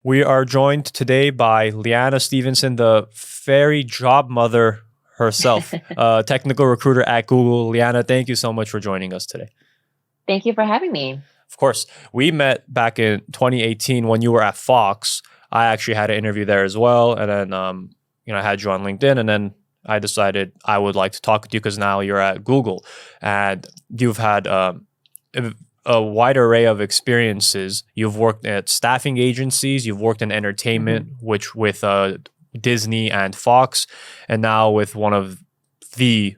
We are joined today by Leanna Stephenson, the fairy job mother herself, technical recruiter at Google. Leanna, thank you so much for joining us today. Thank you for having me. Of course, we met back in 2018 when you were at Fox. I actually had an interview there as well, and then I had you on LinkedIn, and then I decided I would like to talk with you because now you're at Google, and you've had a wide array of experiences. You've worked at staffing agencies, you've worked in entertainment, which with Disney and Fox, and now with one of the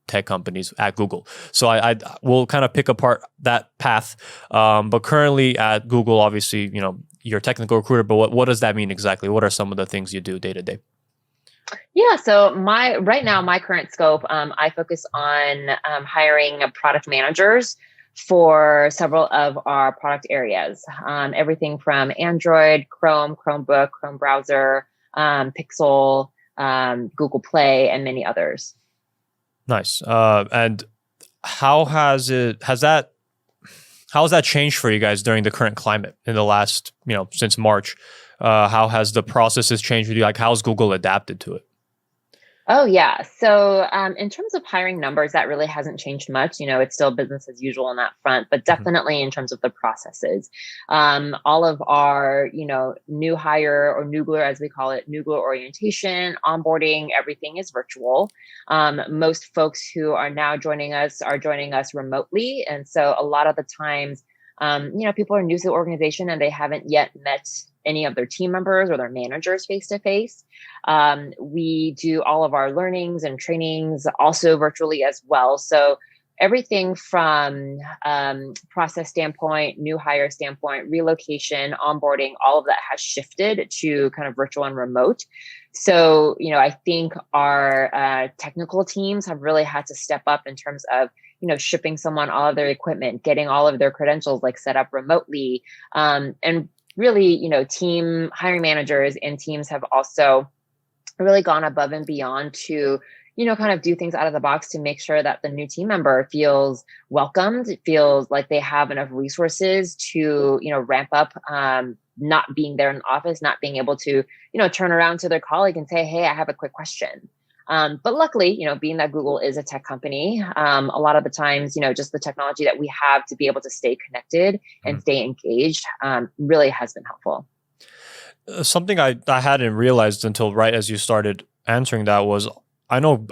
tech companies at Google. So I will kind of pick apart that path. But currently at Google, obviously, you're a technical recruiter, but what does that mean exactly? What are some of the things you do day to day? Yeah, so right now my current scope, I focus on hiring product managers for several of our product areas. Everything from Android, Chrome, Chromebook, Chrome browser, Pixel, Google Play, and many others. Nice. And how has that changed for you guys during the current climate in the last, since March? How has the processes changed with you? Like, how's Google adapted to it? Oh, yeah. So in terms of hiring numbers, that really hasn't changed much. It's still business as usual on that front, but definitely in terms of the processes, all of our, new hire or noogler, as we call it, noogler orientation, onboarding, everything is virtual. Most folks who are now joining us are joining us remotely. And so a lot of the times, people are new to the organization and they haven't yet met any of their team members or their managers face to face. We do all of our learnings and trainings also virtually as well. So everything from process standpoint, new hire standpoint, relocation, onboarding, all of that has shifted to kind of virtual and remote. So, I think our technical teams have really had to step up in terms of shipping someone all of their equipment, getting all of their credentials like set up remotely, and really, team hiring managers and teams have also really gone above and beyond to, kind of do things out of the box to make sure that the new team member feels welcomed, feels like they have enough resources to, ramp up, not being there in the office, not being able to, turn around to their colleague and say, hey, I have a quick question. But luckily, being that Google is a tech company, a lot of the times, just the technology that we have to be able to stay connected and stay engaged really has been helpful. Something I hadn't realized until right as you started answering that was I know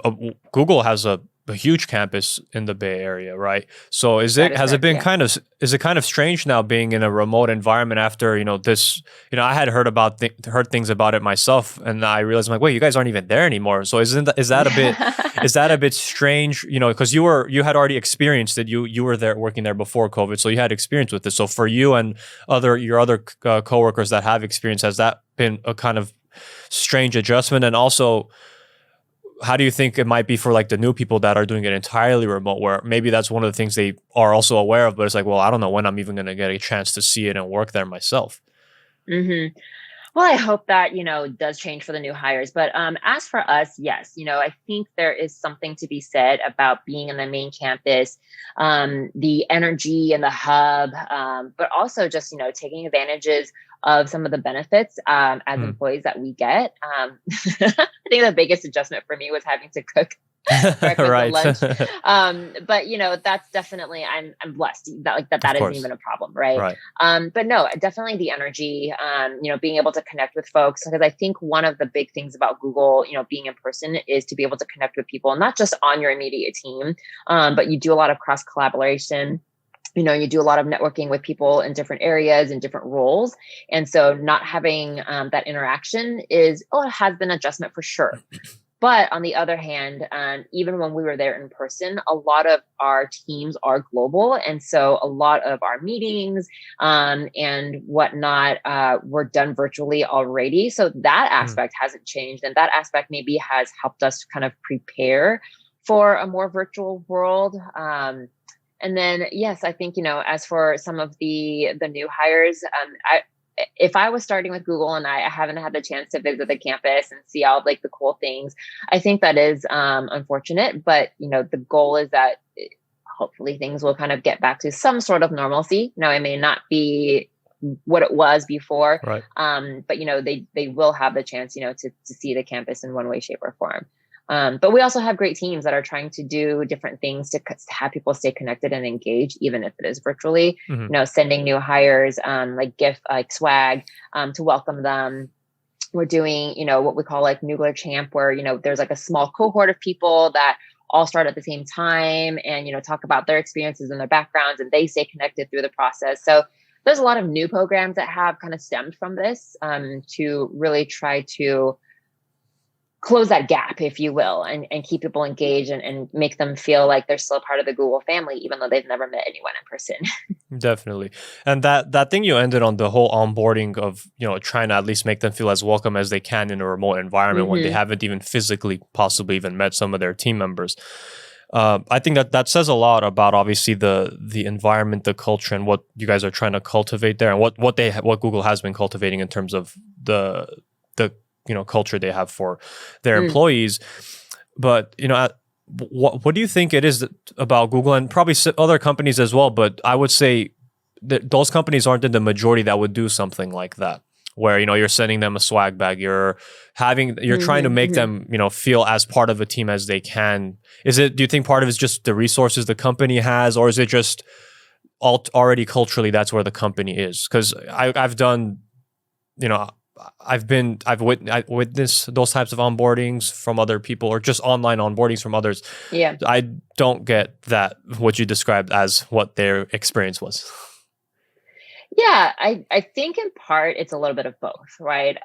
Google has a huge campus in the Bay Area, right? So is it kind of strange now being in a remote environment after, this, I had heard things about it myself and I realized I'm like, wait, you guys aren't even there anymore. So is that a bit strange, because you had already experienced it. You were there working there before COVID, so you had experience with it. So for you and your other coworkers that have experience, has that been a kind of strange adjustment? And also, how do you think it might be for like the new people that are doing it entirely remote, where maybe that's one of the things they are also aware of, but it's like, well, I don't know when I'm even going to get a chance to see it and work there myself. Mm-hmm. Well, I hope that, does change for the new hires. But as for us, yes, I think there is something to be said about being in the main campus, the energy and the hub, but also just, taking advantages of some of the benefits as employees that we get. I think the biggest adjustment for me was having to cook breakfast Right. and lunch. But that's definitely I'm blessed that isn't even a problem, right? But no, definitely the energy, being able to connect with folks, because I think one of the big things about Google, being in person is to be able to connect with people, not just on your immediate team, but you do a lot of cross collaboration. You do a lot of networking with people in different areas and different roles. And so not having that interaction it has been an adjustment for sure. But on the other hand, even when we were there in person, a lot of our teams are global. And so a lot of our meetings and whatnot were done virtually already. So that aspect hasn't changed. And that aspect maybe has helped us kind of prepare for a more virtual world. And then, yes, I think, as for some of the new hires, if I was starting with Google and I haven't had the chance to visit the campus and see all like the cool things, I think that is unfortunate. But, the goal is that hopefully things will kind of get back to some sort of normalcy. Now, it may not be what it was before. Right. But they will have the chance, to see the campus in one way, shape, or form. But we also have great teams that are trying to do different things to have people stay connected and engaged, even if it is virtually. Sending new hires like gift, like swag, to welcome them. We're doing, what we call like Noogler Champ, where, there's like a small cohort of people that all start at the same time and, talk about their experiences and their backgrounds, and they stay connected through the process. So there's a lot of new programs that have kind of stemmed from this to really try to close that gap, if you will, and keep people engaged and make them feel like they're still part of the Google family, even though they've never met anyone in person. Definitely. And that thing you ended on, the whole onboarding of, trying to at least make them feel as welcome as they can in a remote environment when they haven't even physically possibly even met some of their team members. I think that says a lot about obviously the environment, the culture, and what you guys are trying to cultivate there, and what Google has been cultivating in terms of the culture they have for their employees. But what do you think it is about Google, and probably other companies as well, but I would say that those companies aren't in the majority that would do something like that, where you're sending them a swag bag, you're trying to make them feel as part of a team as they can. Do you think part of it is just the resources the company has, or is it just already culturally that's where the company is? Because I've done, I've witnessed those types of onboardings from other people, or just online onboardings from others. Yeah. I don't get that, what you described as what their experience was. Yeah, I think in part it's a little bit of both, right?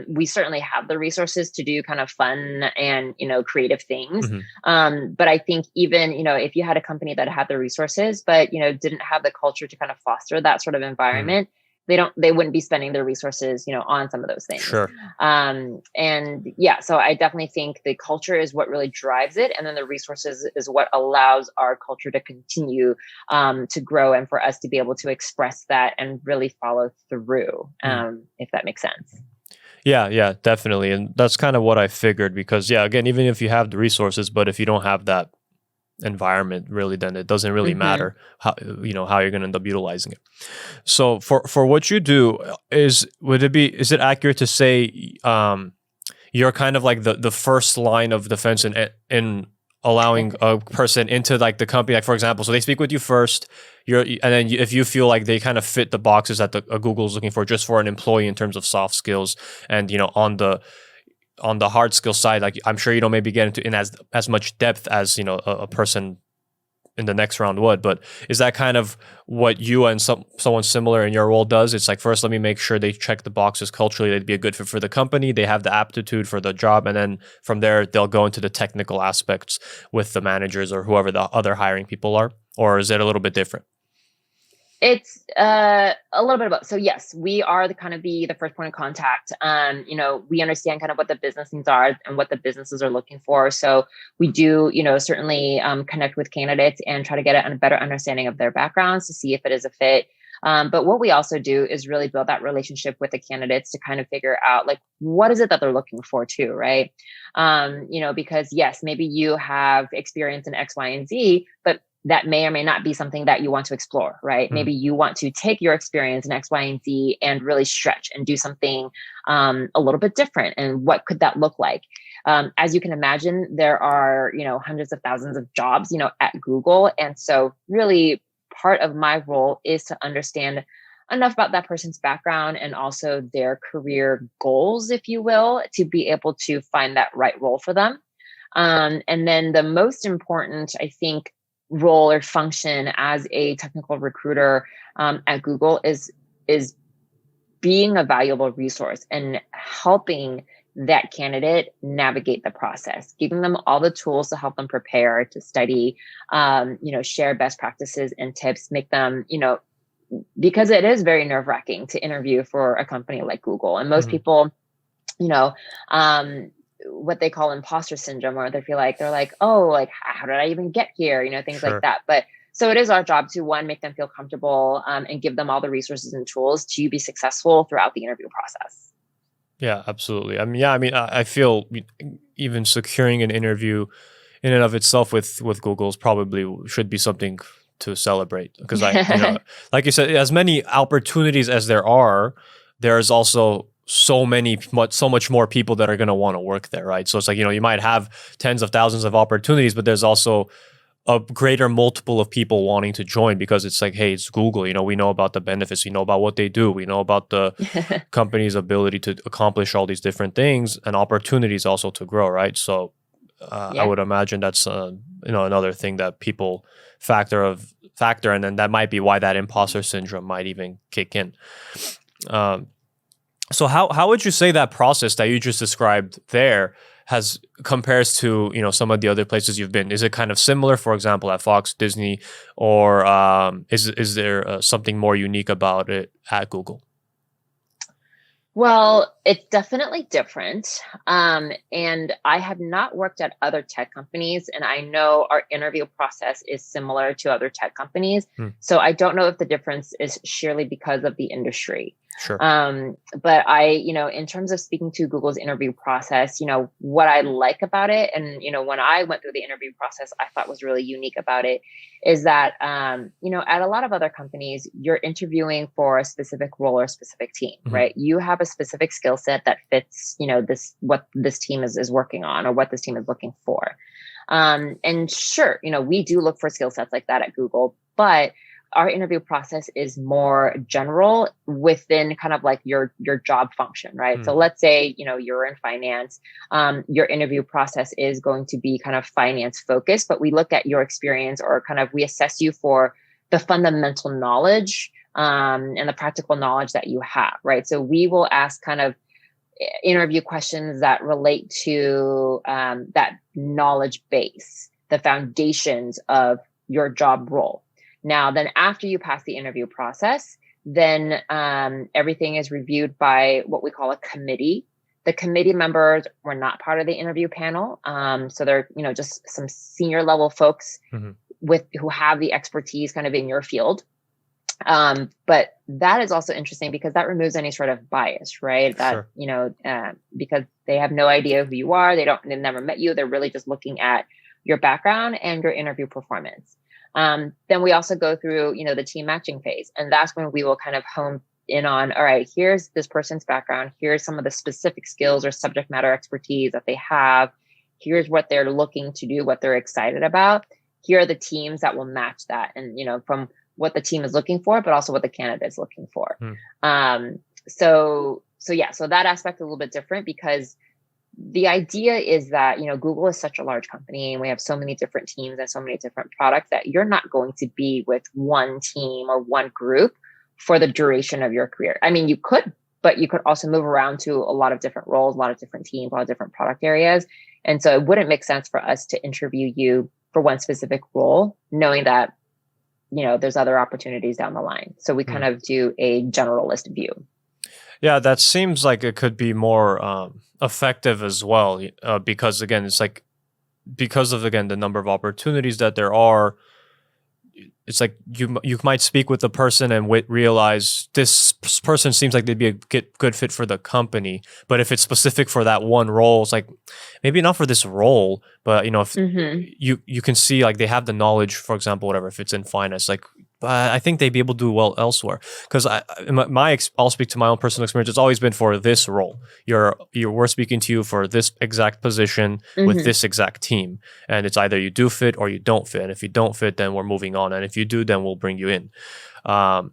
We certainly have the resources to do kind of fun and, creative things. But I think even, if you had a company that had the resources, but, didn't have the culture to kind of foster that sort of environment, they wouldn't be spending their resources, on some of those things. Sure. And yeah, so I definitely think the culture is what really drives it. And then the resources is what allows our culture to continue to grow, and for us to be able to express that and really follow through, if that makes sense. Yeah, definitely. And that's kind of what I figured, because again, even if you have the resources, but if you don't have that environment, really, then it doesn't really matter how how you're going to end up utilizing it. So for what you do, is it accurate to say you're kind of like the first line of defense in allowing a person into like the company? Like, for example, so they speak with you first, and then if you feel like they kind of fit the boxes that Google's looking for just for an employee in terms of soft skills, and on the hard skill side, like I'm sure you don't maybe get into in as much depth as a person in the next round would, but is that kind of what you and someone similar in your role does? It's like, first, let me make sure they check the boxes culturally, they'd be a good fit for the company, they have the aptitude for the job, and then from there they'll go into the technical aspects with the managers or whoever the other hiring people are? Or is it a little bit different? It's a little bit of both. So yes, we are the first point of contact. We understand kind of what the business needs are and what the businesses are looking for. So we do, certainly connect with candidates and try to get a better understanding of their backgrounds to see if it is a fit. But what we also do is really build that relationship with the candidates to kind of figure out like, what is it that they're looking for too, right? Because yes, maybe you have experience in X, Y, and Z, but that may or may not be something that you want to explore, right? Maybe you want to take your experience in X, Y, and Z and really stretch and do something a little bit different. And what could that look like? As you can imagine, there are, hundreds of thousands of jobs, at Google. And so really part of my role is to understand enough about that person's background and also their career goals, if you will, to be able to find that right role for them. And then the most important, I think, role or function as a technical recruiter at Google is being a valuable resource and helping that candidate navigate the process, giving them all the tools to help them prepare, to study, share best practices and tips, make them, because it is very nerve-wracking to interview for a company like Google. And most people, what they call imposter syndrome, or they're like, oh, like, how did I even get here? Things like that. But so it is our job to, one, make them feel comfortable and give them all the resources and tools to be successful throughout the interview process. Yeah, absolutely. I feel even securing an interview in and of itself with Google's probably should be something to celebrate, because like you said, as many opportunities as there are, there's also so much more people that are going to want to work there, right? So it's like, you might have tens of thousands of opportunities, but there's also a greater multiple of people wanting to join, because it's like, hey, it's Google, we know about the benefits, we know about what they do, we know about the company's ability to accomplish all these different things, and opportunities also to grow, right? So I would imagine that's another thing that people factor, and then that might be why that imposter syndrome might even kick in. So how would you say that process that you just described there compares to some of the other places you've been? Is it kind of similar, for example, at Fox, Disney, or is there something more unique about it at Google? Well, it's definitely different. And I have not worked at other tech companies, and I know our interview process is similar to other tech companies. So I don't know if the difference is sheerly because of the industry. Sure. But in terms of speaking to Google's interview process, what I like about it, and, when I went through the interview process, I thought was really unique about it is that, at a lot of other companies, you're interviewing for a specific role or a specific team, right? You have a specific skill set that fits, what this team is working on or what this team is looking for. And sure, we do look for skill sets like that at Google, but our interview process is more general within kind of like your job function, right? So let's say, you're in finance, your interview process is going to be kind of finance focused, but we look at your experience, or kind of we assess you for the fundamental knowledge and the practical knowledge that you have, right? So we will ask kind of interview questions that relate to that knowledge base, the foundations of your job role. Now, then after you pass the interview process, then everything is reviewed by what we call a committee. The committee members were not part of the interview panel. So they're, just some senior level folks who have the expertise kind of in your field. But that is also interesting because that removes any sort of bias, right? That, sure. Because they have no idea who you are. They've never met you. They're really just looking at your background and your interview performance. Then we also go through, the team matching phase. And that's when we will kind of hone in on, all right, here's this person's background. Here's some of the specific skills or subject matter expertise that they have. Here's what they're looking to do, what they're excited about. Here are the teams that will match that. And, from what the team is looking for, but also what the candidate is looking for. So that aspect is a little bit different, because the idea is that, Google is such a large company and we have so many different teams and so many different products that you're not going to be with one team or one group for the duration of your career. I mean, you could, but you could also move around to a lot of different roles, a lot of different teams, a lot of different product areas. And so it wouldn't make sense for us to interview you for one specific role, knowing that, there's other opportunities down the line. So we kind of do a generalist view. Yeah, that seems like it could be more effective as well, because again, it's like, because of, again, the number of opportunities that there are, it's like you might speak with the person and realize this person seems like they'd be a good fit for the company. But if it's specific for that one role, it's like, maybe not for this role, but if you can see like they have the knowledge, for example, whatever, if it's in finance, like, I think they'd be able to do well elsewhere. Because I'll speak to my own personal experience. It's always been for this role. We're speaking to you for this exact position with this exact team, and it's either you do fit or you don't fit. And if you don't fit, then we're moving on. And if you do, then we'll bring you in. But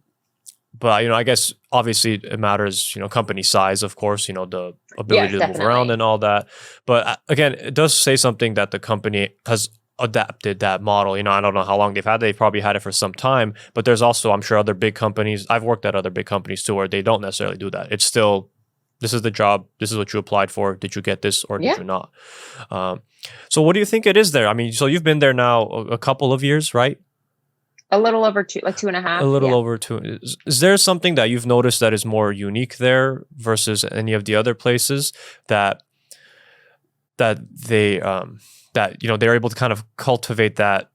I guess obviously it matters. Company size, of course. The ability to move around and all that. But again, it does say something that the company has adapted that model. I don't know how long they've had. They've probably had it for some time, but there's also, I'm sure, other big companies. I've worked at other big companies too, where they don't necessarily do that. It's still, this is the job. This is what you applied for. Did you get this or did you not? So what do you think it is there? I mean, so you've been there now a couple of years, right? A little over 2.5. A little over 2. Is there something that you've noticed that is more unique there versus any of the other places that they, they're able to kind of cultivate that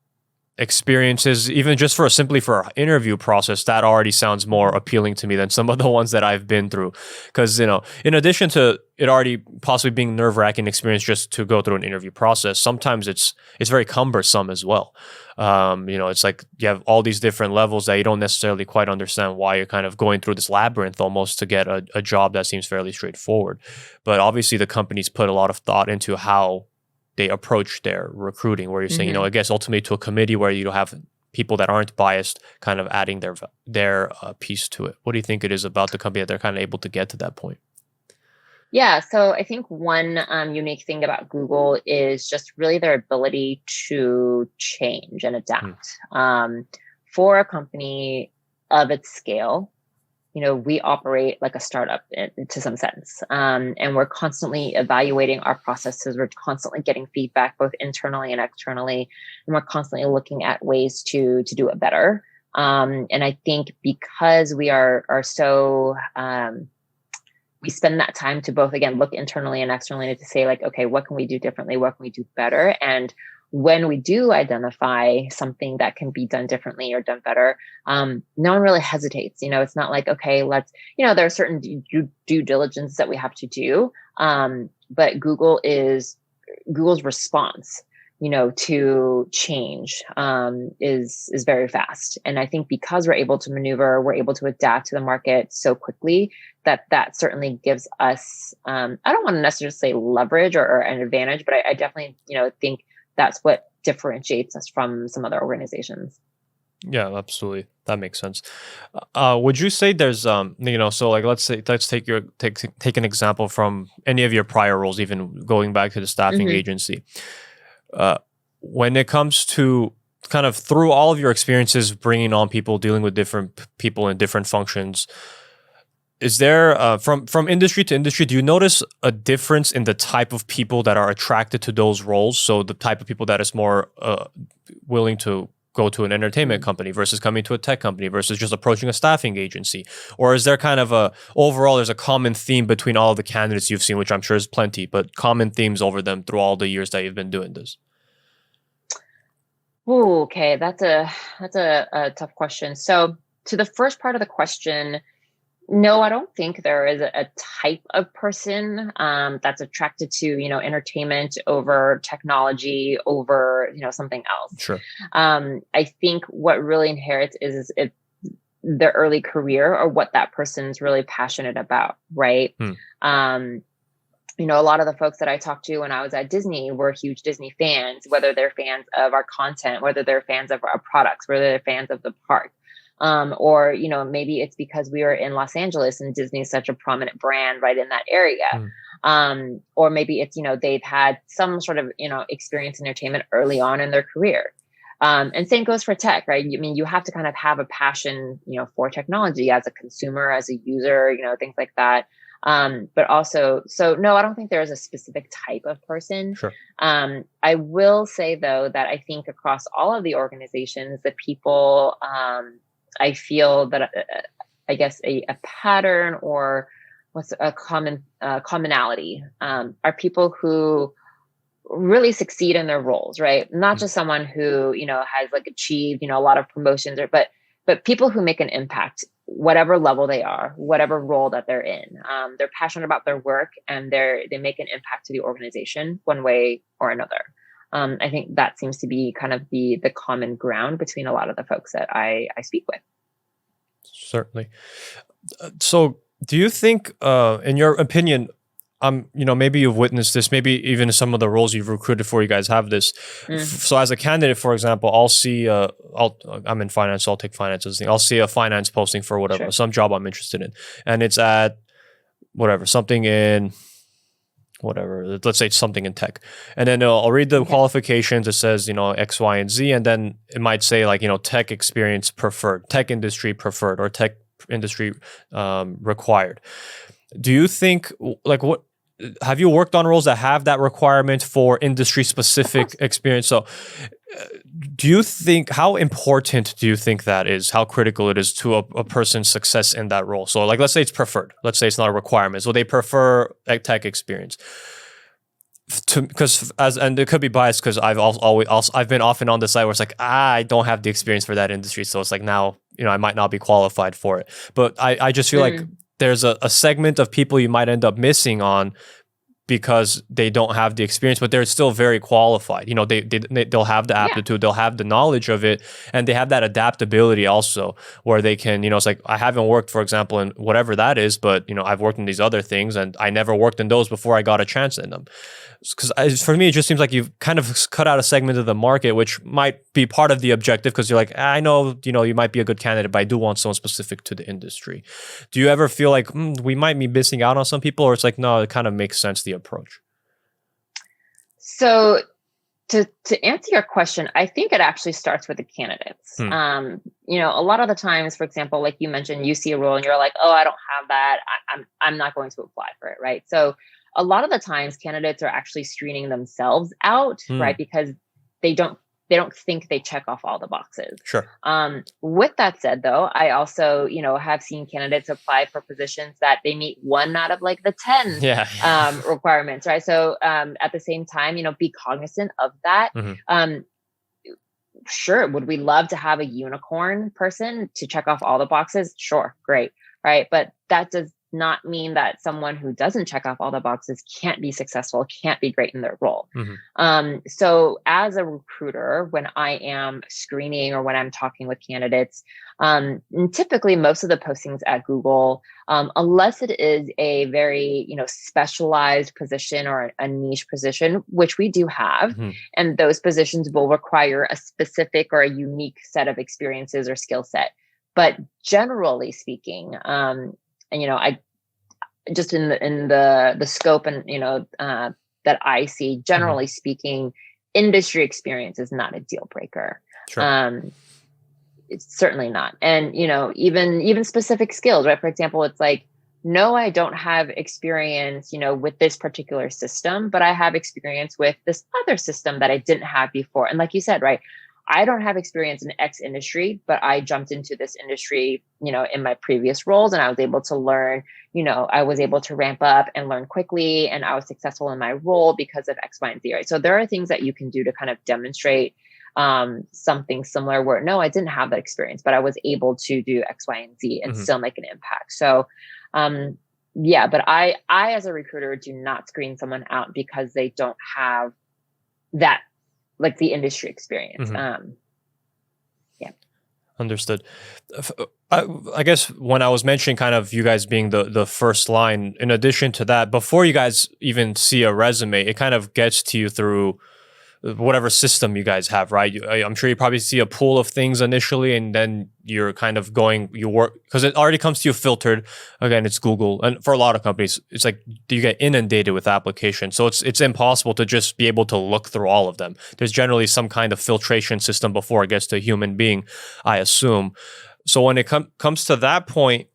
experiences, even just simply for an interview process, that already sounds more appealing to me than some of the ones that I've been through. Because, in addition to it already possibly being nerve-wracking experience just to go through an interview process, sometimes it's very cumbersome as well. It's like you have all these different levels that you don't necessarily quite understand why you're kind of going through this labyrinth almost to get a job that seems fairly straightforward. But obviously the companies put a lot of thought into how they approach their recruiting, where you're saying, I guess ultimately to a committee where you have people that aren't biased kind of adding their piece to it. What do you think it is about the company that they're kind of able to get to that point? Yeah, so I think one unique thing about Google is just really their ability to change and adapt. For a company of its scale, we operate like a startup to some sense. And we're constantly evaluating our processes. We're constantly getting feedback, both internally and externally. And we're constantly looking at ways to do it better. And I think because we are so, we spend that time to both, again, look internally and externally to say like, okay, what can we do differently? What can we do better? And when we do identify something that can be done differently or done better, no one really hesitates. It's not like, okay, let's, there are certain due diligence that we have to do. But Google's response, to change, is very fast. And I think because we're able to maneuver, we're able to adapt to the market so quickly that certainly gives us, I don't want to necessarily say leverage or an advantage, but I definitely, think that's what differentiates us from some other organizations. Yeah, absolutely. That makes sense. Would you say there's, so like, let's take an example from any of your prior roles, even going back to the staffing agency. When it comes to kind of through all of your experiences, bringing on people, dealing with different people in different functions, is there, from industry to industry, do you notice a difference in the type of people that are attracted to those roles? So the type of people that is more willing to go to an entertainment company versus coming to a tech company versus just approaching a staffing agency? Or is there kind of overall, there's a common theme between all of the candidates you've seen, which I'm sure is plenty, but common themes over them through all the years that you've been doing this? Ooh, okay, that's a tough question. So to the first part of the question, no, I don't think there is a type of person that's attracted to, entertainment over technology over, something else. Sure. I think what really inherits is their early career or what that person's really passionate about, right? A lot of the folks that I talked to when I was at Disney were huge Disney fans, whether they're fans of our content, whether they're fans of our products, whether they're fans of the park. Or, maybe it's because we were in Los Angeles and Disney is such a prominent brand right in that area. Or maybe it's, they've had some sort of, experience in entertainment early on in their career. And same goes for tech, right? I mean, you have to kind of have a passion, for technology as a consumer, as a user, things like that. But also, so no, I don't think there is a specific type of person. Sure. I will say though, that I think across all of the organizations, the people, I feel that, I guess a pattern or what's a commonality, are people who really succeed in their roles, right? Not just someone who, has like achieved, a lot of promotions but people who make an impact, whatever level they are, whatever role that they're in. They're passionate about their work and they make an impact to the organization one way or another. I think that seems to be kind of the common ground between a lot of the folks that I speak with. Certainly. So do you think, in your opinion, maybe you've witnessed this, maybe even some of the roles you've recruited for, you guys have this. So as a candidate, for example, I'll see, I'm in finance, so I'll take finance as the thing. I'll see a finance posting for whatever, some job I'm interested in. And it's at whatever, something in whatever, let's say it's something in tech. And then I'll read the qualifications. It says, X, Y, and Z. And then it might say like, tech experience preferred, tech industry preferred, or tech industry required. Do you think, like, what have you worked on roles that have that requirement for industry specific experience? So do you think, how important do you think that is? How critical it is to a person's success in that role? So like, let's say it's preferred. Let's say it's not a requirement. So they prefer a tech experience. because and it could be biased because I've been often on the side where it's like I don't have the experience for that industry, so it's like now I might not be qualified for it. But I just feel like there's a segment of people you might end up missing on because they don't have the experience, but they're still very qualified. They'll have the aptitude, they'll have the knowledge of it, and they have that adaptability also, where they can, it's like I haven't worked, for example, in whatever that is, but I've worked in these other things, and I never worked in those before I got a chance in them. Because for me, it just seems like you've kind of cut out a segment of the market, which might be part of the objective. Because you're like, I know, you might be a good candidate, but I do want someone specific to the industry. Do you ever feel like we might be missing out on some people, or it's like, no, it kind of makes sense, the approach? So to answer your question, I think it actually starts with the candidates. A lot of the times, for example, like you mentioned, you see a role and you're like, oh, I don't have that. I'm not going to apply for it, right? So a lot of the times candidates are actually screening themselves out, right? Because they don't think they check off all the boxes. Sure. With that said, though, I also, have seen candidates apply for positions that they meet 1 out of like the 10 requirements, right? So at the same time, be cognizant of that. Sure. Would we love to have a unicorn person to check off all the boxes? Sure. Great. Right. But that does not mean that someone who doesn't check off all the boxes can't be successful, can't be great in their role. So as a recruiter, when I am screening or when I'm talking with candidates, typically most of the postings at Google, unless it is a very, specialized position or a niche position, which we do have, and those positions will require a specific or a unique set of experiences or skill set. But generally speaking, I just in the scope and that I see, generally speaking, industry experience is not a deal breaker. Sure. It's certainly not. And even specific skills, right? For example, it's like, no, I don't have experience, with this particular system, but I have experience with this other system that I didn't have before. And like you said, right, I don't have experience in X industry, but I jumped into this industry, in my previous roles, and I was able to learn, I was able to ramp up and learn quickly, and I was successful in my role because of X, Y, and Z, right? So there are things that you can do to kind of demonstrate something similar where, no, I didn't have that experience, but I was able to do X, Y, and Z and still make an impact. So, but I as a recruiter do not screen someone out because they don't have that, like the industry experience. Understood. I guess when I was mentioning kind of you guys being the first line, in addition to that, before you guys even see a resume, it kind of gets to you through whatever system you guys have, right? I'm sure you probably see a pool of things initially, and then you're kind of you work, because it already comes to you filtered. Again, it's Google. And for a lot of companies, it's like you get inundated with applications. So it's impossible to just be able to look through all of them. There's generally some kind of filtration system before it gets to a human being, I assume. So when it comes to that point,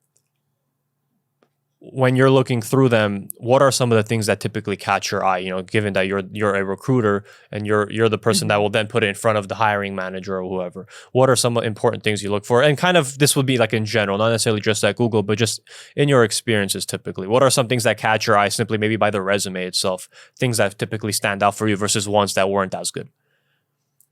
when you're looking through them, what are some of the things that typically catch your eye? Given that you're a recruiter and you're the person that will then put it in front of the hiring manager or whoever. What are some important things you look for? And kind of this would be like in general, not necessarily just at Google, but just in your experiences typically. What are some things that catch your eye simply maybe by the resume itself? Things that typically stand out for you versus ones that weren't as good?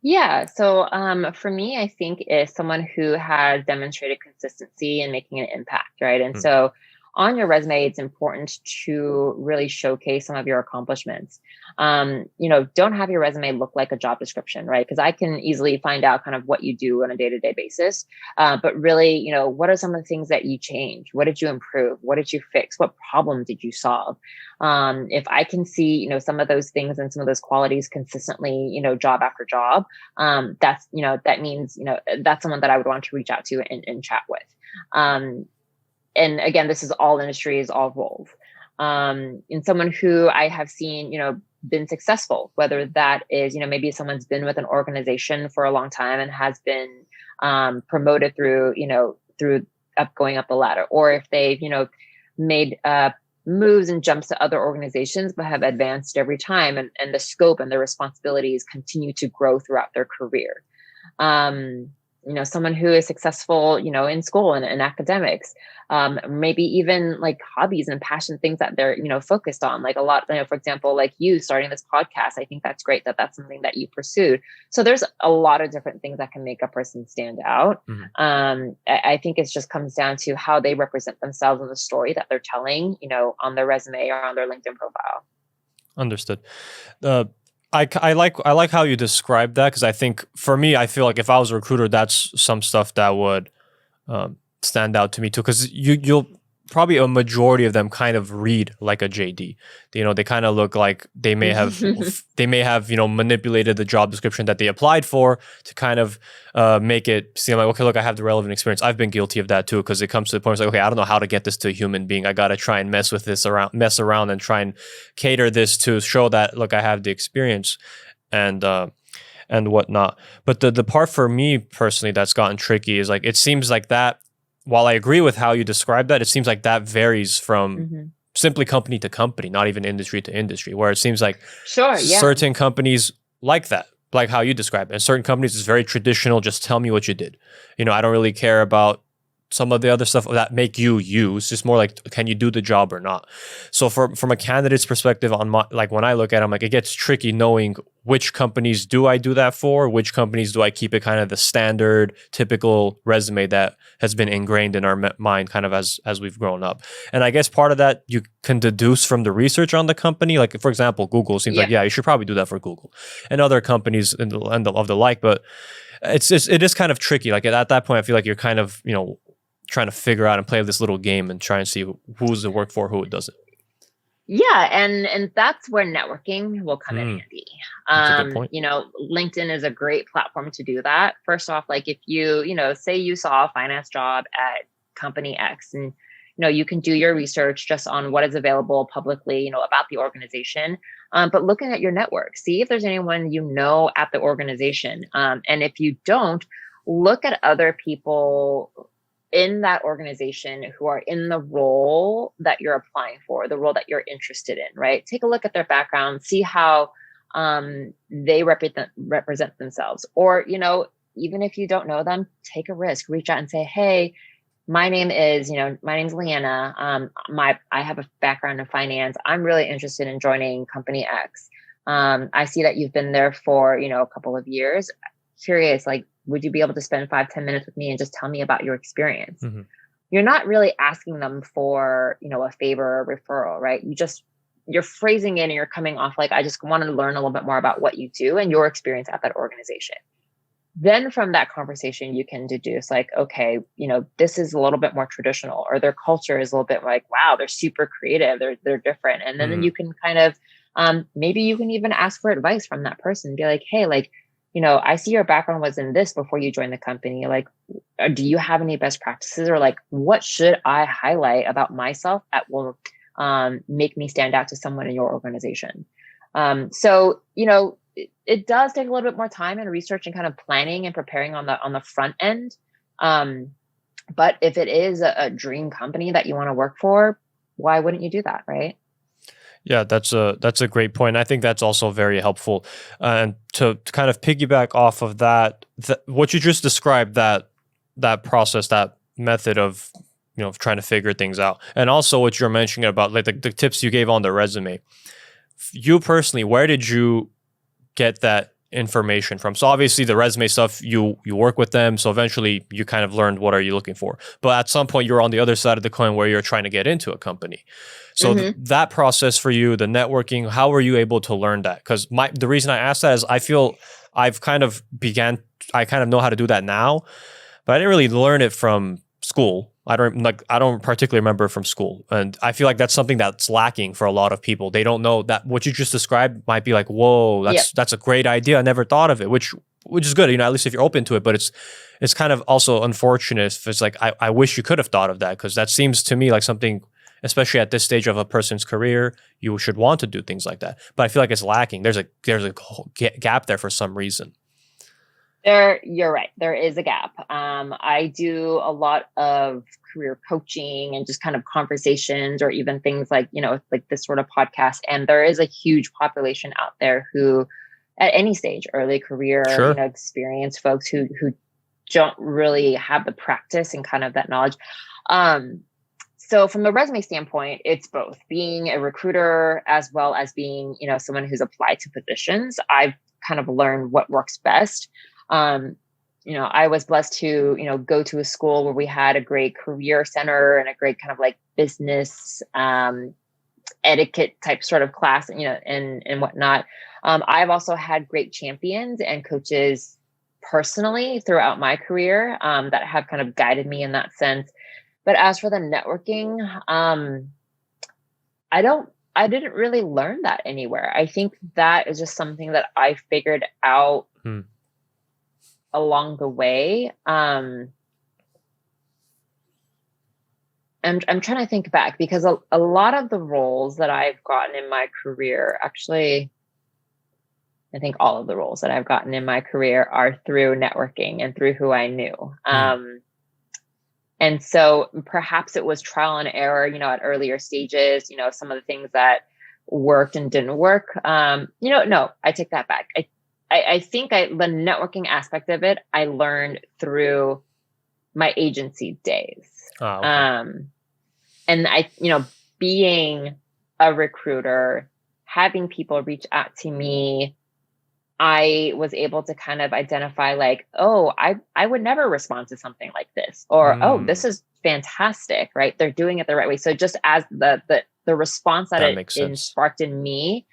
Yeah. So for me, I think is someone who has demonstrated consistency in making an impact, right? And so on your resume, it's important to really showcase some of your accomplishments. Don't have your resume look like a job description, right? Because I can easily find out kind of what you do on a day-to-day basis. But really, what are some of the things that you changed? What did you improve? What did you fix? What problem did you solve? If I can see, some of those things and some of those qualities consistently, job after job, that means, that's someone that I would want to reach out to and chat with. And again, this is all industries, all roles. And someone who I have seen, been successful, whether that is, maybe someone's been with an organization for a long time and has been promoted through going up the ladder, or if they've, made moves and jumps to other organizations, but have advanced every time, and the scope and the responsibilities continue to grow throughout their career. someone who is successful, in school and in academics, maybe even like hobbies and passion things that they're, focused on, like a lot, for example, like you starting this podcast. I think that's great that that's something that you pursued. So there's a lot of different things that can make a person stand out. I think it just comes down to how they represent themselves in the story that they're telling, on their resume or on their LinkedIn profile. Understood. I like how you described that, because I think for me, I feel like if I was a recruiter, that's some stuff that would stand out to me too, because you'll probably a majority of them kind of read like a JD. They kind of look like they may have manipulated the job description that they applied for to kind of make it seem like, okay, look, I have the relevant experience. I've been guilty of that too, because it comes to the point where it's like, okay, I don't know how to get this to a human being. I got to try and mess around and try and cater this to show that, look, I have the experience and whatnot. But the part for me personally that's gotten tricky is like, it seems like that, while I agree with how you describe that, it seems like that varies from simply company to company, not even industry to industry, where it seems like certain companies like that, like how you describe it. And certain companies is very traditional, just tell me what you did. I don't really care about some of the other stuff that make you use. Just more like, can you do the job or not? So from a candidate's perspective, like when I look at it, I'm like, it gets tricky knowing which companies do I do that for, which companies do I keep it kind of the standard, typical resume that has been ingrained in our mind kind of as we've grown up. And I guess part of that you can deduce from the research on the company. Like, for example, Google seems like, you should probably do that for Google and other companies of the like, but it is kind of tricky. Like at that point, I feel like you're kind of, trying to figure out and play this little game and try and see who's it work for, who it doesn't. Yeah, and that's where networking will come in handy. That's a good point. LinkedIn is a great platform to do that. First off, like if you, say you saw a finance job at company X, and you can do your research just on what is available publicly, about the organization. But looking at your network, see if there's anyone at the organization. And if you don't, look at other people in that organization who are in the role that you're applying for, the role that you're interested in, right? Take a look at their background, see how they represent themselves. Or, even if you don't know them, take a risk, reach out and say, hey, my name's Leanna. I have a background in finance. I'm really interested in joining company X. I see that you've been there for, a couple of years. Curious, like, would you be able to spend 5-10 minutes with me and just tell me about your experience? You're not really asking them for, a favor or referral, right? You're phrasing it and you're coming off like, I just want to learn a little bit more about what you do and your experience at that organization. Then from that conversation, you can deduce like, okay, this is a little bit more traditional, or their culture is a little bit like, wow, they're super creative. They're different. And then you can kind of, maybe you can even ask for advice from that person. Be like, hey, like, I see your background was in this before you joined the company. Like, do you have any best practices, or like, what should I highlight about myself that will make me stand out to someone in your organization? So, it does take a little bit more time and research and kind of planning and preparing on the front end. But if it is a dream company that you want to work for, why wouldn't you do that, right? Yeah, that's a great point. I think that's also very helpful. And to kind of piggyback off of that, what you just described, that process, that method of trying to figure things out, and also what you're mentioning about like the tips you gave on the resume. You personally, where did you get that information from? So obviously the resume stuff, you work with them, so eventually you kind of learned what are you looking for. But at some point you're on the other side of the coin where you're trying to get into a company. So that process for you, the networking, how were you able to learn that? Because the reason I asked that is I feel I kind of know how to do that now, but I didn't really learn it from school. I don't particularly remember it from school. And I feel like that's something that's lacking for a lot of people. They don't know that what you just described might be like, whoa, that's a great idea. I never thought of it, which is good, at least if you're open to it. But it's kind of also unfortunate if it's like, I wish you could have thought of that, because that seems to me like something, especially at this stage of a person's career, you should want to do things like that. But I feel like it's lacking. There's a whole gap there for some reason. You're right. There is a gap. I do a lot of career coaching and just kind of conversations, or even things like, like this sort of podcast. And there is a huge population out there who, at any stage, early career, experienced folks who don't really have the practice and kind of that knowledge. So from the resume standpoint, it's both being a recruiter as well as being, someone who's applied to positions. I've kind of learned what works best. I was blessed to, go to a school where we had a great career center and a great kind of like business etiquette type sort of class, and whatnot. I've also had great champions and coaches personally throughout my career that have kind of guided me in that sense. But as for the networking, I didn't really learn that anywhere. I think that is just something that I figured out along the way. I'm trying to think back, because a lot of the roles that I've gotten in my career, actually, I think all of the roles that I've gotten in my career are through networking and through who I knew. And so perhaps it was trial and error, at earlier stages, some of the things that worked and didn't work. No, I take that back. I think the networking aspect of it, I learned through my agency days. Oh, okay. And being a recruiter, having people reach out to me, I was able to kind of identify like, oh, I would never respond to something like this, or, oh, this is fantastic, right? They're doing it the right way. So just as the response that it sparked in me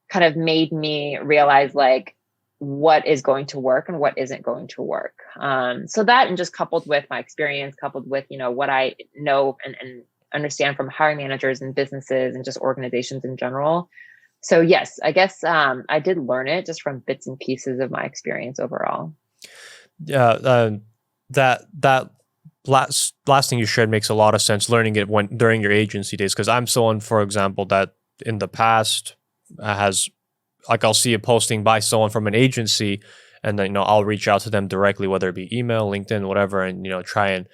kind of made me realize like what is going to work and what isn't going to work. So that, and just coupled with my experience, coupled with, what I know and understand from hiring managers and businesses and just organizations in general. So yes, I guess I did learn it just from bits and pieces of my experience overall. Yeah, that last thing you shared makes a lot of sense. Learning it during your agency days, because I'm someone, for example, that in the past has, like, I'll see a posting by someone from an agency, and then I'll reach out to them directly, whether it be email, LinkedIn, whatever, and try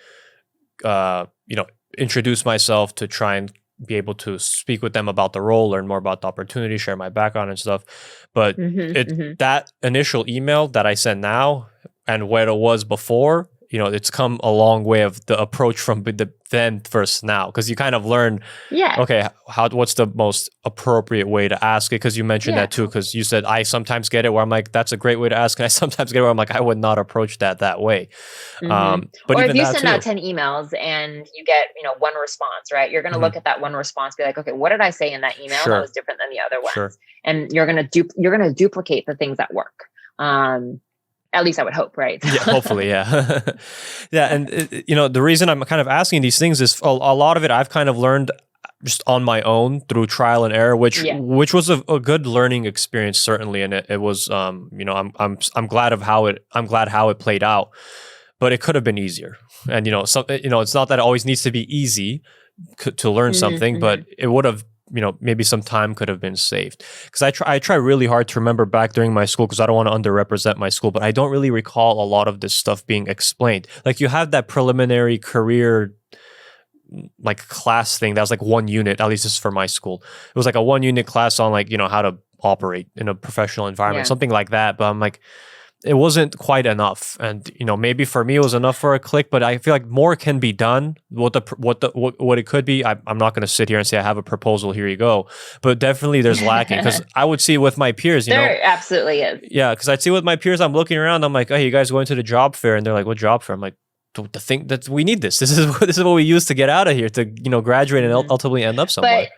and introduce myself to try and be able to speak with them about the role, learn more about the opportunity, share my background and stuff. But that initial email that I send now and where it was before, it's come a long way of the approach from the then versus now, because you kind of learn, okay, what's the most appropriate way to ask it? Because you mentioned that too, because you said I sometimes get it where I'm like, that's a great way to ask, and I sometimes get it where I'm like, I would not approach that way. But or if you send out 10 emails and you get one response, right? You're going to look at that one response, be like, okay, what did I say in that email that was different than the other ones? And you're going to duplicate the things that work. At least I would hope, right? Yeah, hopefully, yeah. Yeah, and the reason I'm kind of asking these things is a lot of it I've kind of learned just on my own through trial and error, which was a good learning experience, certainly, and it was I'm glad how it played out, but it could have been easier. And it's not that it always needs to be easy to learn something, but it would have, maybe some time could have been saved. Because I try really hard to remember back during my school, because I don't want to underrepresent my school, but I don't really recall a lot of this stuff being explained. Like, you have that preliminary career like class thing that was like 1 unit, at least this is for my school. It was like a 1 unit class on like, how to operate in a professional environment, something like that. But I'm like, it wasn't quite enough. And, maybe for me it was enough for a click, but I feel like more can be done. What it could be, I'm not going to sit here and say I have a proposal, here you go. But definitely there's lacking, because I would see with my peers, there absolutely is. Yeah, because I'd see with my peers, I'm looking around, I'm like, hey, you guys going to the job fair? And they're like, what job fair? I'm like, the thing that we need this. This is what we use to get out of here, to, graduate and ultimately end up somewhere. But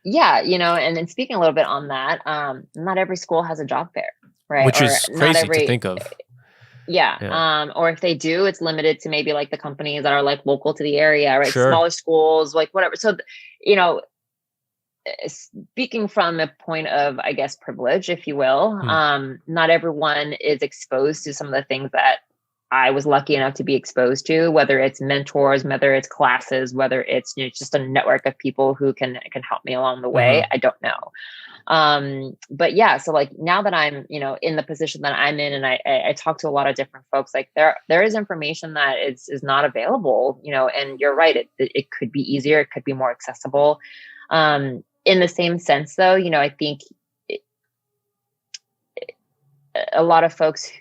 yeah, and then speaking a little bit on that, not every school has a job fair. Right. Which is crazy to think of. Yeah. Or if they do, it's limited to maybe like the companies that are like local to the area, right? Smaller schools, like whatever. So, speaking from a point of, I guess, privilege, if you will, not everyone is exposed to some of the things that I was lucky enough to be exposed to, whether it's mentors, whether it's classes, whether it's just a network of people who can help me along the way. I don't know. But yeah, so like now that I'm, in the position that I'm in, and I talk to a lot of different folks, like there is information that is not available, and you're right. It could be easier. It could be more accessible. In the same sense though, I think a lot of folks,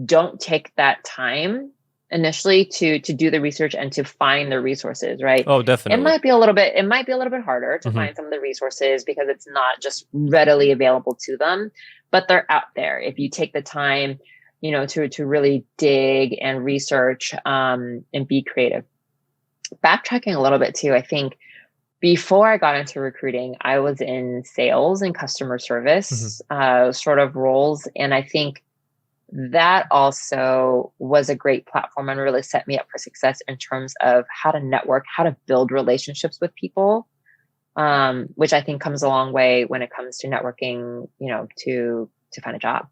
don't take that time initially to do the research and to find the resources, right? Oh, definitely. It might be a little bit harder to find some of the resources because it's not just readily available to them, but they're out there. If you take the time, to really dig and research, and be creative. Backtracking a little bit too, I think before I got into recruiting, I was in sales and customer service, sort of roles. And I think that also was a great platform and really set me up for success in terms of how to network, how to build relationships with people, which I think comes a long way when it comes to networking, to find a job.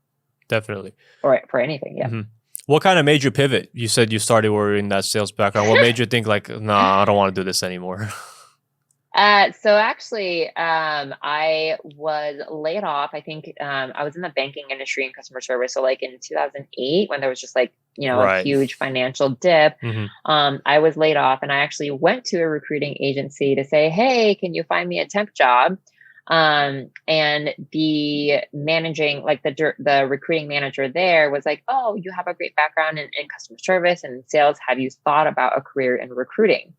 Definitely. Or for anything. Yeah. What kind of made you pivot? You said you started in that sales background. What made you think like, nah, I don't want to do this anymore? So actually, I was laid off. I think I was in the banking industry and customer service. So like in 2008, when there was just like, a huge financial dip, I was laid off, and I actually went to a recruiting agency to say, hey, can you find me a temp job? And the managing, like the recruiting manager there was like, oh, you have a great background in customer service and sales. Have you thought about a career in recruiting?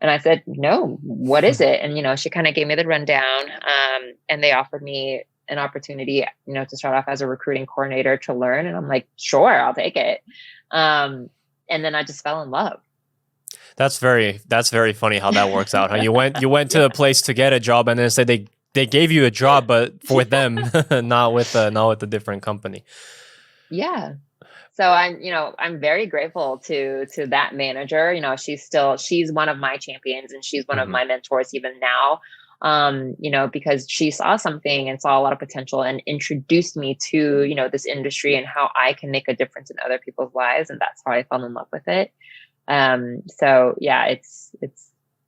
And I said, no, what is it? And, she kind of gave me the rundown, and they offered me an opportunity, to start off as a recruiting coordinator to learn. And I'm like, sure, I'll take it. And then I just fell in love. That's very funny how that works out. Huh? You went to a place to get a job, and then said they gave you a job, but for them, not with a different company. Yeah. So I'm very grateful to that manager. She's one of my champions, and she's one of my mentors even now. Because she saw something and saw a lot of potential and introduced me to, this industry and how I can make a difference in other people's lives. And that's how I fell in love with it. So yeah, it's a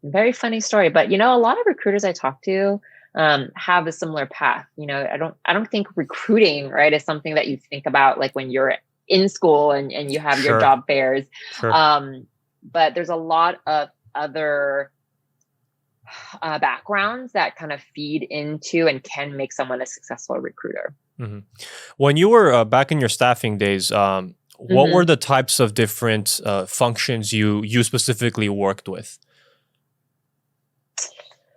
very funny story, but a lot of recruiters I talk to, have a similar path. I don't think recruiting, right, is something that you think about like when you're in school and you have your job fairs. But there's a lot of other backgrounds that kind of feed into and can make someone a successful recruiter. When you were back in your staffing days, what were the types of different functions you specifically worked with?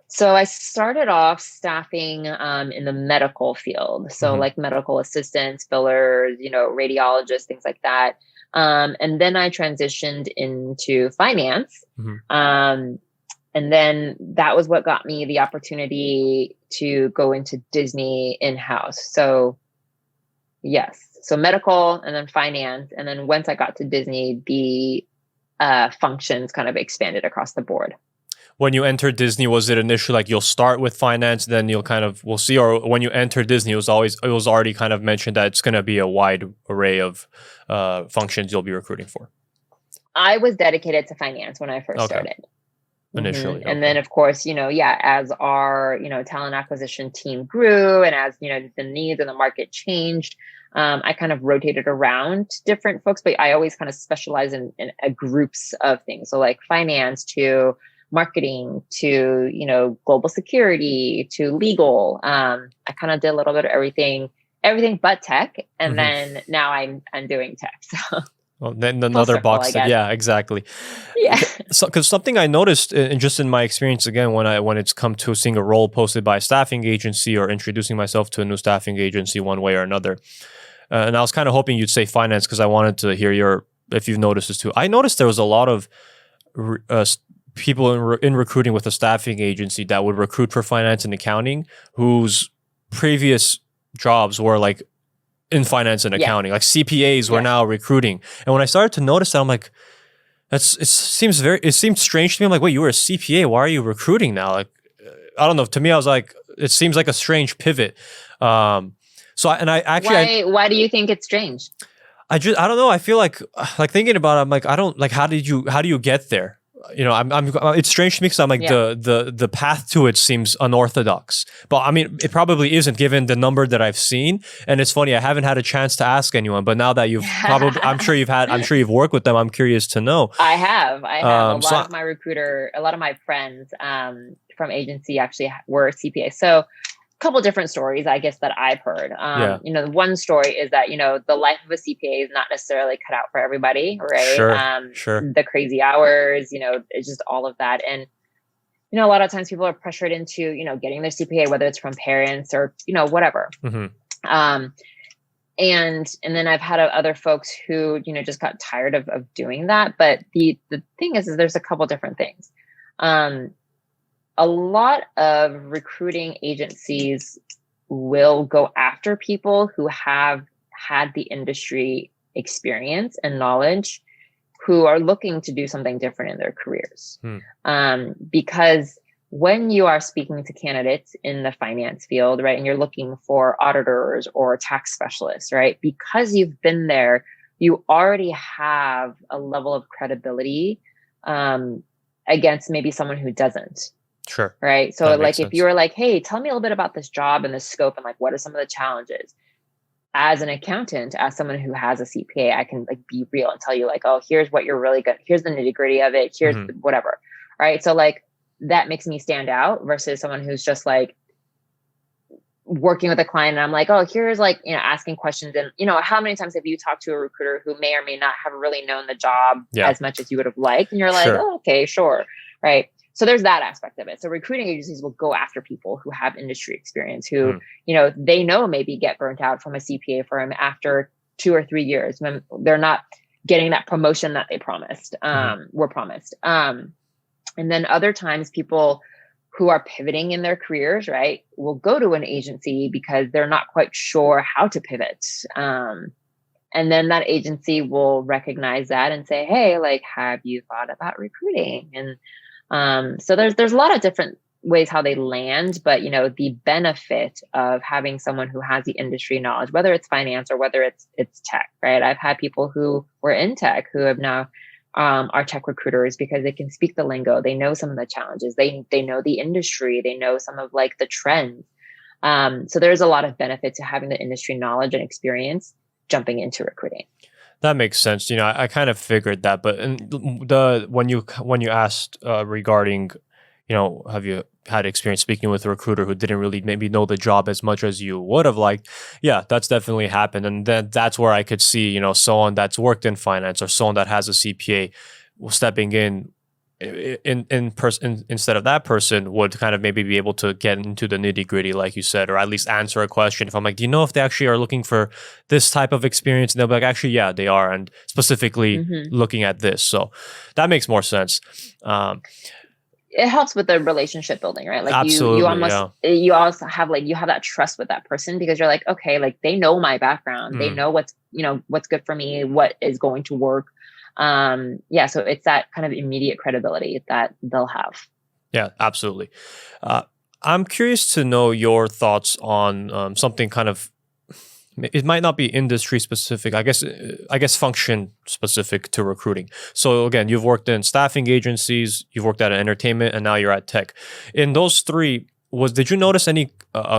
So I started off staffing in the medical field. So like medical assistants, fillers, radiologists, things like that. And then I transitioned into finance. And then that was what got me the opportunity to go into Disney in-house. So yes, so medical and then finance. And then once I got to Disney, the functions kind of expanded across the board. When you entered Disney, was it initially like you'll start with finance, then we'll see, or when you enter Disney, it was already kind of mentioned that it's going to be a wide array of functions you'll be recruiting for? I was dedicated to finance when I first started. Initially. And then of course, as our, talent acquisition team grew and as, the needs and the market changed, I kind of rotated around different folks, but I always kind of specialize in groups of things. So like finance to marketing to, global security to legal. I kind of did a little bit of everything but tech. And then now I'm doing tech. So. Well, then another box. Yeah, exactly. Yeah. So, because something I noticed, just in my experience, again, when it's come to seeing a role posted by a staffing agency or introducing myself to a new staffing agency one way or another, and I was kind of hoping you'd say finance because I wanted to hear if you've noticed this too. I noticed there was a lot of people in recruiting with a staffing agency that would recruit for finance and accounting whose previous jobs were like in finance and accounting, like CPAs were now recruiting. And when I started to notice that, I'm like, it seemed strange to me. I'm like, wait, you were a CPA. Why are you recruiting now? Like, I don't know. To me, I was like, it seems like a strange pivot. Why do you think it's strange? I don't know. I feel like thinking about it, I'm like, I don't like, how do you get there? It's strange to me because I'm like the path to it seems unorthodox, but I mean it probably isn't given the number that I've seen. And it's funny, I haven't had a chance to ask anyone, but now that you've I'm sure you've worked with them. I'm curious to know. I have a lot of my friends from agency actually were CPA. So couple different stories, I guess, that I've heard. Yeah. The one story is that, the life of a CPA is not necessarily cut out for everybody, right? Sure. The crazy hours, it's just all of that. And, a lot of times people are pressured into, getting their CPA, whether it's from parents or, whatever. And then I've had other folks who, just got tired of doing that. But the thing is there's a couple different things. A lot of recruiting agencies will go after people who have had the industry experience and knowledge, who are looking to do something different in their careers. Because when you are speaking to candidates in the finance field, right, and you're looking for auditors or tax specialists, right, because you've been there, you already have a level of credibility against maybe someone who doesn't. Sure. Right. So like if you were like, hey, tell me a little bit about this job and the scope and like what are some of the challenges? As an accountant, as someone who has a CPA, I can like be real and tell you like, oh, here's what you're really good. Here's the nitty gritty of it. Here's whatever. Right. So like that makes me stand out versus someone who's just like working with a client and I'm like, oh, here's like, asking questions. And, how many times have you talked to a recruiter who may or may not have really known the job as much as you would have liked? And you're like, oh, okay, sure. Right. So there's that aspect of it. So recruiting agencies will go after people who have industry experience, who, they know maybe get burnt out from a CPA firm after 2 or 3 years when they're not getting that promotion that they were promised. And then other times people who are pivoting in their careers, right, will go to an agency because they're not quite sure how to pivot. And then that agency will recognize that and say, hey, like, have you thought about recruiting? And so there's a lot of different ways how they land, but the benefit of having someone who has the industry knowledge, whether it's finance or whether it's tech, right? I've had people who were in tech who have now are tech recruiters because they can speak the lingo. They know some of the challenges. They know the industry. They know some of like the trends. So there's a lot of benefit to having the industry knowledge and experience jumping into recruiting. That makes sense. I kind of figured that, but when you asked regarding, have you had experience speaking with a recruiter who didn't really maybe know the job as much as you would have liked? Yeah, that's definitely happened, and then that's where I could see, someone that's worked in finance or someone that has a CPA stepping in person instead of that person would kind of maybe be able to get into the nitty gritty, like you said, or at least answer a question. If I'm like, do you know if they actually are looking for this type of experience? And they'll be like, actually, yeah, they are. And specifically looking at this. So that makes more sense. It helps with the relationship building, right? Like absolutely, you also have you have that trust with that person because you're like, okay, like they know my background. They know what's good for me, what is going to work. So it's that kind of immediate credibility that they'll have. Yeah, absolutely. I'm curious to know your thoughts on something kind of, it might not be industry specific, I guess function specific to recruiting. So again, you've worked in staffing agencies, you've worked at entertainment, and now you're at tech. In those three, did you notice any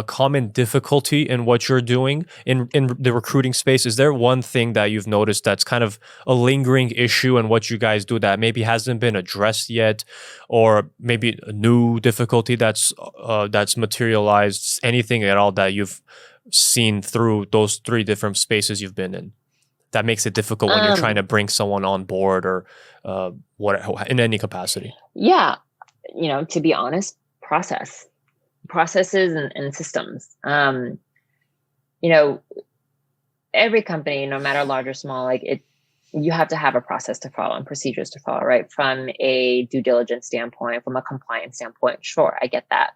common difficulty in what you're doing in the recruiting space? Is there one thing that you've noticed that's kind of a lingering issue in what you guys do that maybe hasn't been addressed yet, or maybe a new difficulty that's materialized? Anything at all that you've seen through those three different spaces you've been in that makes it difficult when you're trying to bring someone on board or in any capacity? Yeah, to be honest, processes and systems. Every company, no matter large or small, you have to have a process to follow and procedures to follow, right? From a due diligence standpoint, from a compliance standpoint, sure, I get that.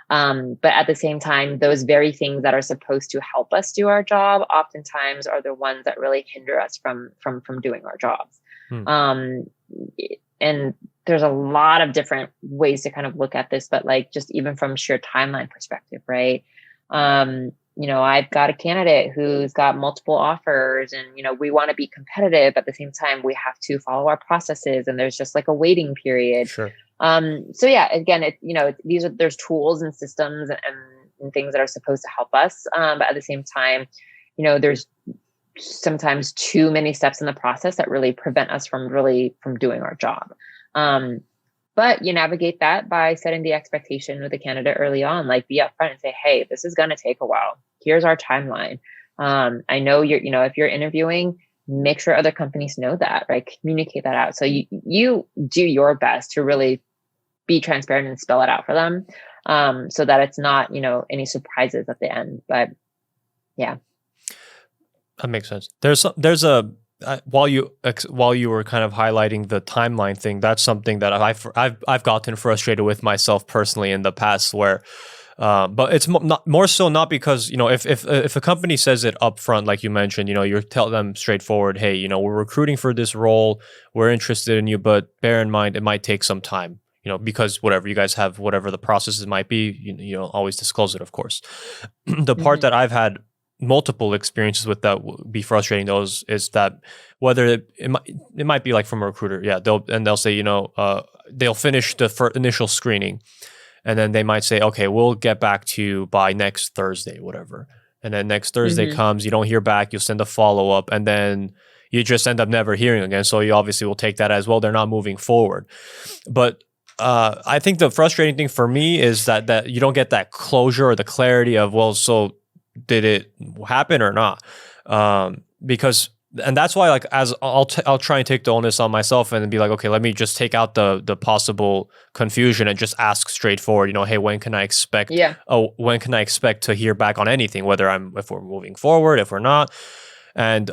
But at the same time, those very things that are supposed to help us do our job oftentimes are the ones that really hinder us from doing our jobs. And there's a lot of different ways to kind of look at this, but just even from sheer timeline perspective, right? I've got a candidate who's got multiple offers and, we want to be competitive. At the same time, we have to follow our processes and there's just a waiting period. Sure. So yeah, again, there's tools and systems and things that are supposed to help us. But at the same time, there's sometimes too many steps in the process that really prevent us from doing our job. But But you navigate that by setting the expectation with the candidate early on, like be upfront and say, hey, this is going to take a while. Here's our timeline. I know if you're interviewing, make sure other companies know that, right? Communicate that out. So you do your best to really be transparent and spell it out for them, so that it's not, any surprises at the end. But yeah. That makes sense. There's a while you were kind of highlighting the timeline thing, that's something that I've gotten frustrated with myself personally in the past, where but it's more so not because, if a company says it up front, like you mentioned, you tell them straightforward, hey, we're recruiting for this role, we're interested in you, but bear in mind it might take some time, because whatever you guys have, whatever the processes might be, you don't always disclose it, of course. The part that I've had multiple experiences with that be frustrating those is that whether it might be like from a recruiter, they'll say, they'll finish the initial screening, and then they might say, okay, we'll get back to you by next Thursday, whatever. And then next Thursday comes, you don't hear back, you'll send a follow-up, and then you just end up never hearing again. So you obviously will take that as, well, they're not moving forward. But I think the frustrating thing for me is that you don't get that closure or the clarity of, well, so did it happen or not? Because, and that's why, like, as I'll try and take the onus on myself and be like, okay, let me just take out the possible confusion and just ask straightforward, hey, when can I expect to hear back on anything, if we're moving forward, if we're not. And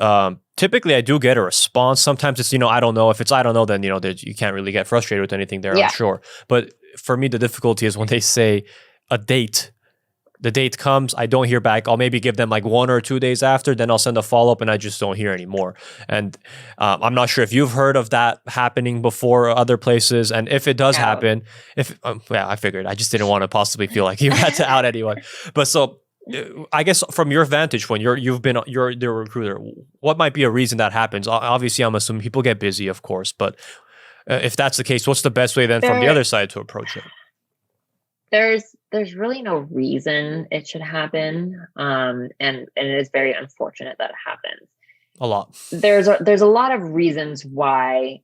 typically I do get a response. Sometimes it's, I don't know. If it's I don't know, then, you can't really get frustrated with anything there, I'm sure. But for me, the difficulty is when they say a date. The date comes, I don't hear back. I'll maybe give them like 1 or 2 days after, then I'll send a follow-up and I just don't hear anymore. And I'm not sure if you've heard of that happening before other places. And if it does happen, I figured. I just didn't want to possibly feel like you had to out anyone. But so I guess from your vantage point, you're the recruiter, what might be a reason that happens? Obviously, I'm assuming people get busy, of course. But if that's the case, what's the best way then from the other side to approach it? There's really no reason it should happen, and it is very unfortunate that it happens. A lot. There's a lot of reasons why,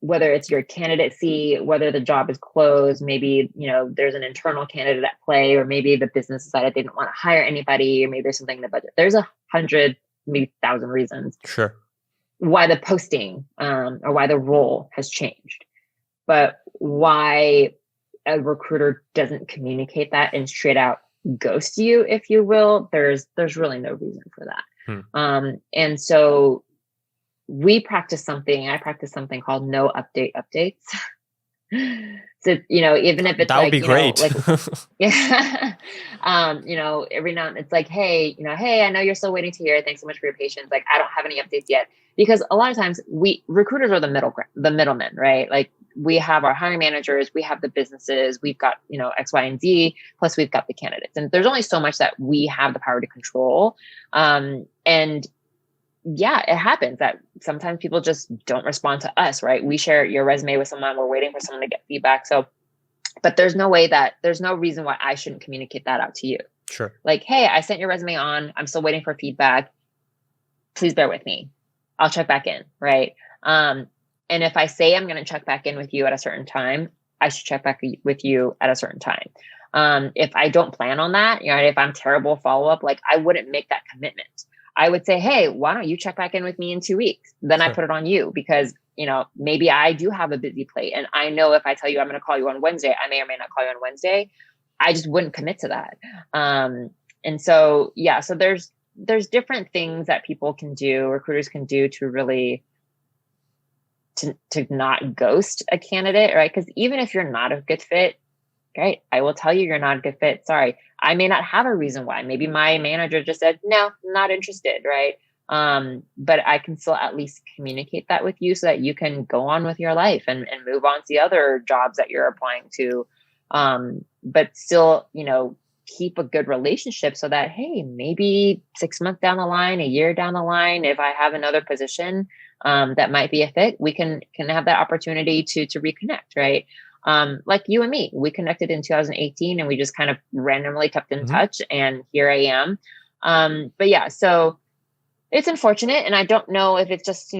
whether it's your candidacy, whether the job is closed, maybe there's an internal candidate at play, or maybe the business decided they didn't want to hire anybody, or maybe there's something in the budget. There's 100, maybe 1,000 reasons. Sure. Why the posting or why the role has changed, but why a recruiter doesn't communicate that and straight out ghost you, if you will, there's really no reason for that. And so I practice something called no update updates. So, even if it's that would be great. Every now and then it's like, hey, I know you're still waiting to hear. Thanks so much for your patience. Like, I don't have any updates yet, because a lot of times recruiters are the middlemen, right? Like, we have our hiring managers, we have the businesses, we've got, X, Y, and Z, plus we've got the candidates. And there's only so much that we have the power to control. And yeah, it happens that sometimes people just don't respond to us, right? We share your resume with someone, we're waiting for someone to get feedback. So, but there's no reason why I shouldn't communicate that out to you. Sure. Like, hey, I sent your resume on, I'm still waiting for feedback. Please bear with me. I'll check back in, right? And if I say I'm going to check back in with you at a certain time, I should check back with you at a certain time. If I don't plan on that, if I'm terrible follow-up, like, I wouldn't make that commitment. I would say, hey, why don't you check back in with me in 2 weeks? Then sure. I put it on you because, maybe I do have a busy plate. And I know if I tell you I'm going to call you on Wednesday, I may or may not call you on Wednesday. I just wouldn't commit to that. And so, yeah, so there's different things that people can do, recruiters can do to really to not ghost a candidate, right? Because even if you're not a good fit, right, I will tell you you're not a good fit. Sorry. I may not have a reason why. Maybe my manager just said, no, not interested, right? But I can still at least communicate that with you so that you can go on with your life and move on to the other jobs that you're applying to. But still, keep a good relationship so that, hey, maybe 6 months down the line, a year down the line, if I have another position that might be a fit, we can have that opportunity to reconnect, right? Like you and me, we connected in 2018 and we just kind of randomly kept in touch, and here I am. But yeah, so it's unfortunate. And I don't know if it's just,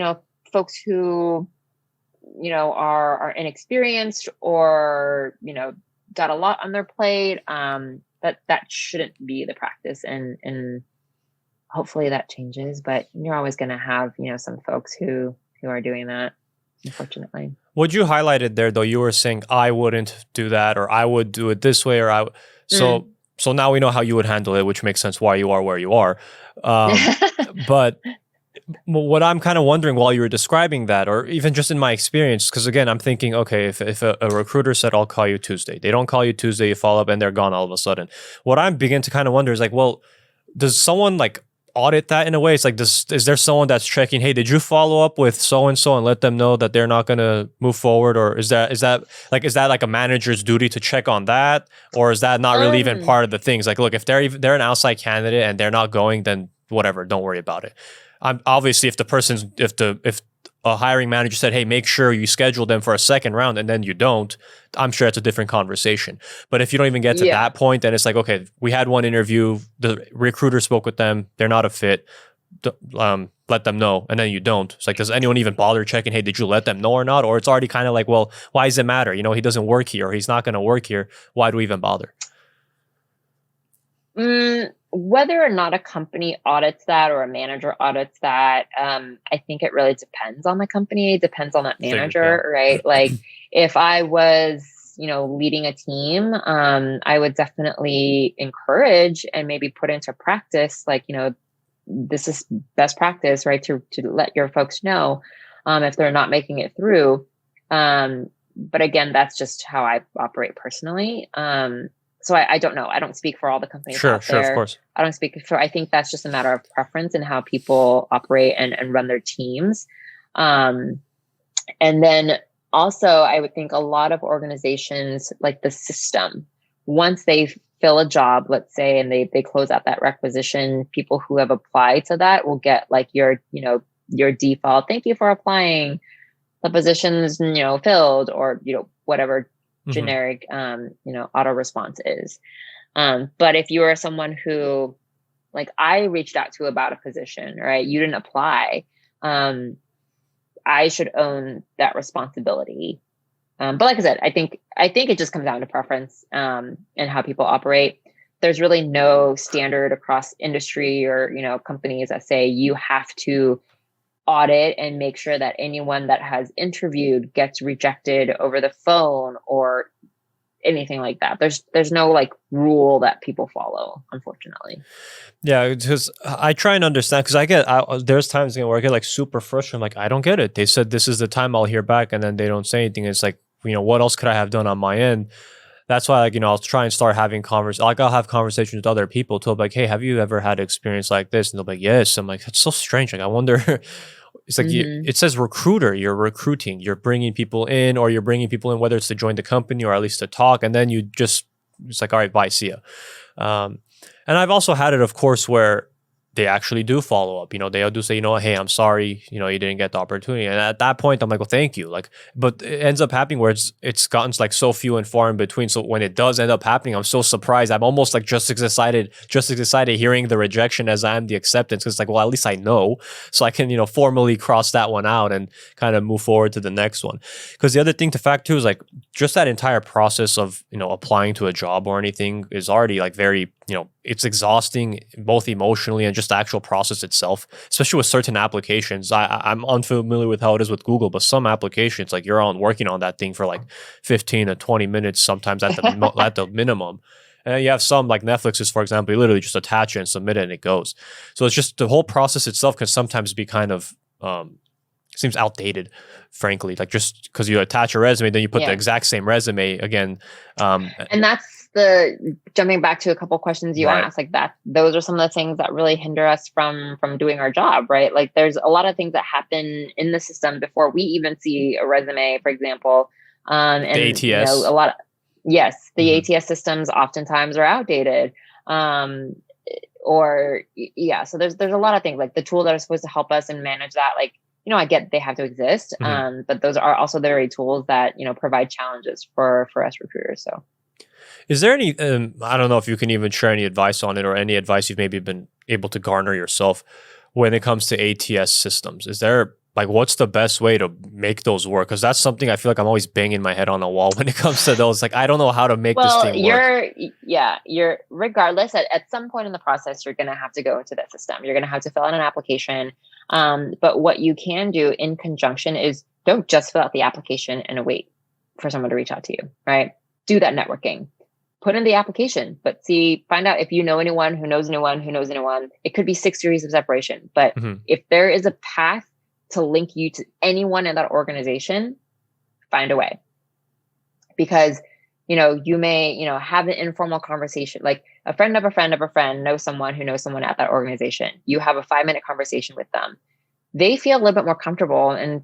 folks who are inexperienced or, got a lot on their plate, that shouldn't be the practice. And hopefully that changes, but you're always going to have, some folks who are doing that, unfortunately. What you highlighted there, though, you were saying I wouldn't do that, or I would do it this way, or so now we know how you would handle it, which makes sense why you are where you are. But what I'm kind of wondering while you were describing that, or even just in my experience, because again, I'm thinking, okay, if a recruiter said, I'll call you Tuesday, they don't call you Tuesday, you follow up and they're gone all of a sudden. What I'm beginning to kind of wonder is like, well, does someone like audit that in a way? It's like, is there someone that's checking, hey, did you follow up with so-and-so and let them know that they're not going to move forward? Or is that like a manager's duty to check on that? Or is that not really even part of the things? Like, look, if they're an outside candidate and they're not going, then whatever, don't worry about it. Obviously, if a hiring manager said, hey, make sure you schedule them for a second round and then you don't, I'm sure it's a different conversation. But if you don't even get to that point, then it's like, okay, we had one interview, the recruiter spoke with them, they're not a fit, let them know, and then you don't. It's like, does anyone even bother checking, hey, did you let them know or not? Or it's already kind of like, well, why does it matter? He doesn't work here, or he's not going to work here. Why do we even bother? Whether or not a company audits that or a manager audits that, I think it really depends on the company. It depends on that manager, right? Like if I was, leading a team, I would definitely encourage and maybe put into practice, like, this is best practice, right? To let your folks know, if they're not making it through. But again, that's just how I operate personally. So I don't know. I don't speak for all the companies out there. Sure, of course. I don't speak for, I think that's just a matter of preference and how people operate and run their teams. And then also, I would think a lot of organizations, like the system, once they fill a job, let's say, and they close out that requisition, people who have applied to that will get like your default, thank you for applying, the position's, filled, or, whatever generic, auto response is. But if you are someone who, like, I reached out to about a position, right? You didn't apply. I should own that responsibility. But like I said, I think it just comes down to preference, and how people operate. There's really no standard across industry or, companies that say you have to audit and make sure that anyone that has interviewed gets rejected over the phone or anything like that. There's no like rule that people follow, unfortunately. Yeah, because I try and understand, because there's times where I get like super frustrated. I'm like, I don't get it. They said this is the time I'll hear back, and then they don't say anything. It's like, what else could I have done on my end? That's why, like, I'll try and start having I'll have conversations with other people to like, hey, have you ever had an experience like this? And they'll be like, yes. I'm like, that's so strange. Like, I wonder. It's like, it says recruiter, you're recruiting, you're bringing people in, whether it's to join the company or at least to talk. And then it's like, all right, bye, see ya. And I've also had it, of course, where they actually do follow up. They'll do say, hey, I'm sorry, you didn't get the opportunity. And at that point, I'm like, well, thank you. Like, but it ends up happening where it's gotten like so few and far in between. So when it does end up happening, I'm so surprised. I'm almost like just as excited hearing the rejection as I am the acceptance. Cause it's like, well, at least I know, so I can, formally cross that one out and kind of move forward to the next one. Cause the other thing to fact too is like just that entire process of, applying to a job or anything is already like very, it's exhausting both emotionally and just the actual process itself, especially with certain applications. I'm unfamiliar with how it is with Google, but some applications, like you're working on that thing for like 15 to 20 minutes, sometimes at the minimum. And you have some like Netflix's, for example, you literally just attach it and submit it and it goes. So it's just the whole process itself can sometimes be kind of, seems outdated, frankly, like just because you attach a resume, then you put the exact same resume again. And that's jumping back to a couple questions you asked, like that, those are some of the things that really hinder us from doing our job, right? Like there's a lot of things that happen in the system before we even see a resume, for example. And the ATS. The ATS systems oftentimes are outdated. So there's a lot of things, like the tools that are supposed to help us and manage that, like, I get they have to exist, but those are also the very tools that, provide challenges for us recruiters. So is there any, I don't know if you can even share any advice on it or any advice you've maybe been able to garner yourself when it comes to ATS systems? Is there like what's the best way to make those work? Because that's something I feel like I'm always banging my head on the wall when it comes to those. Like I don't know how to make this Well, thing work. you're regardless at some point in the process, you're going to have to go into that system. You're going to have to fill out an application. But what you can do in conjunction is don't just fill out the application and wait for someone to reach out to you, right? Do that networking. Put in the application, but find out if you know anyone who knows anyone who knows anyone. It could be 6 degrees of separation, but if there is a path to link you to anyone in that organization, find a way. Because, you may, have an informal conversation, like a friend of a friend of a friend knows someone who knows someone at that organization. You have a 5-minute conversation with them. They feel a little bit more comfortable and,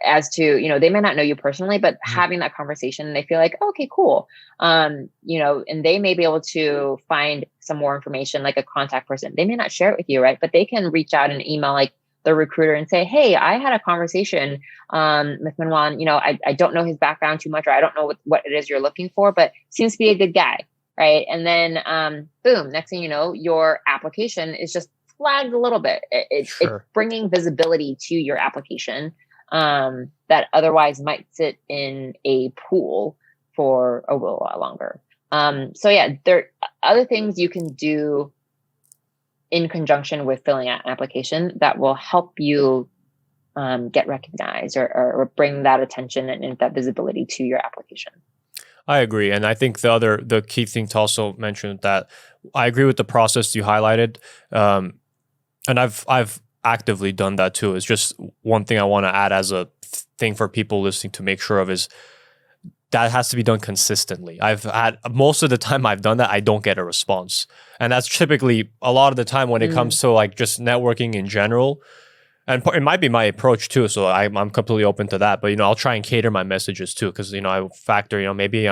as to, they may not know you personally, but having that conversation, they feel like, okay, cool. And they may be able to find some more information, like a contact person. They may not share it with you, right? But they can reach out and email like the recruiter and say, hey, I had a conversation with Manwan. I don't know his background too much, or I don't know what it is you're looking for, but seems to be a good guy, right? And then boom, next thing you know, your application is just flagged a little bit. It's bringing visibility to your application that otherwise might sit in a pool for a little while longer. So yeah, there are other things you can do in conjunction with filling out an application that will help you get recognized or bring that attention and that visibility to your application. I agree. And I think the key thing to also mention that I agree with the process you highlighted. And I've actively done that too. It's just one thing I want to add as a thing for people listening to make sure of is that has to be done consistently. I've had most of the time I've done that, I don't get a response. And that's typically a lot of the time when it comes to like just networking in general. And it might be my approach too. So I'm completely open to that. But, I'll try and cater my messages too. Cause, I factor, maybe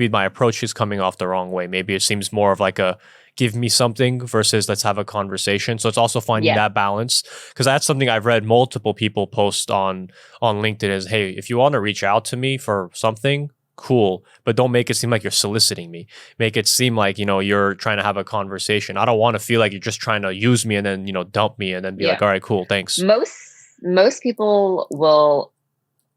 my approach is coming off the wrong way. Maybe it seems more of like a give me something versus let's have a conversation. So it's also finding that balance. Because that's something I've read multiple people post on LinkedIn is, hey, if you want to reach out to me for something, cool. But don't make it seem like you're soliciting me. Make it seem like, you're trying to have a conversation. I don't want to feel like you're just trying to use me and then, dump me and then be like, all right, cool, thanks. Most people will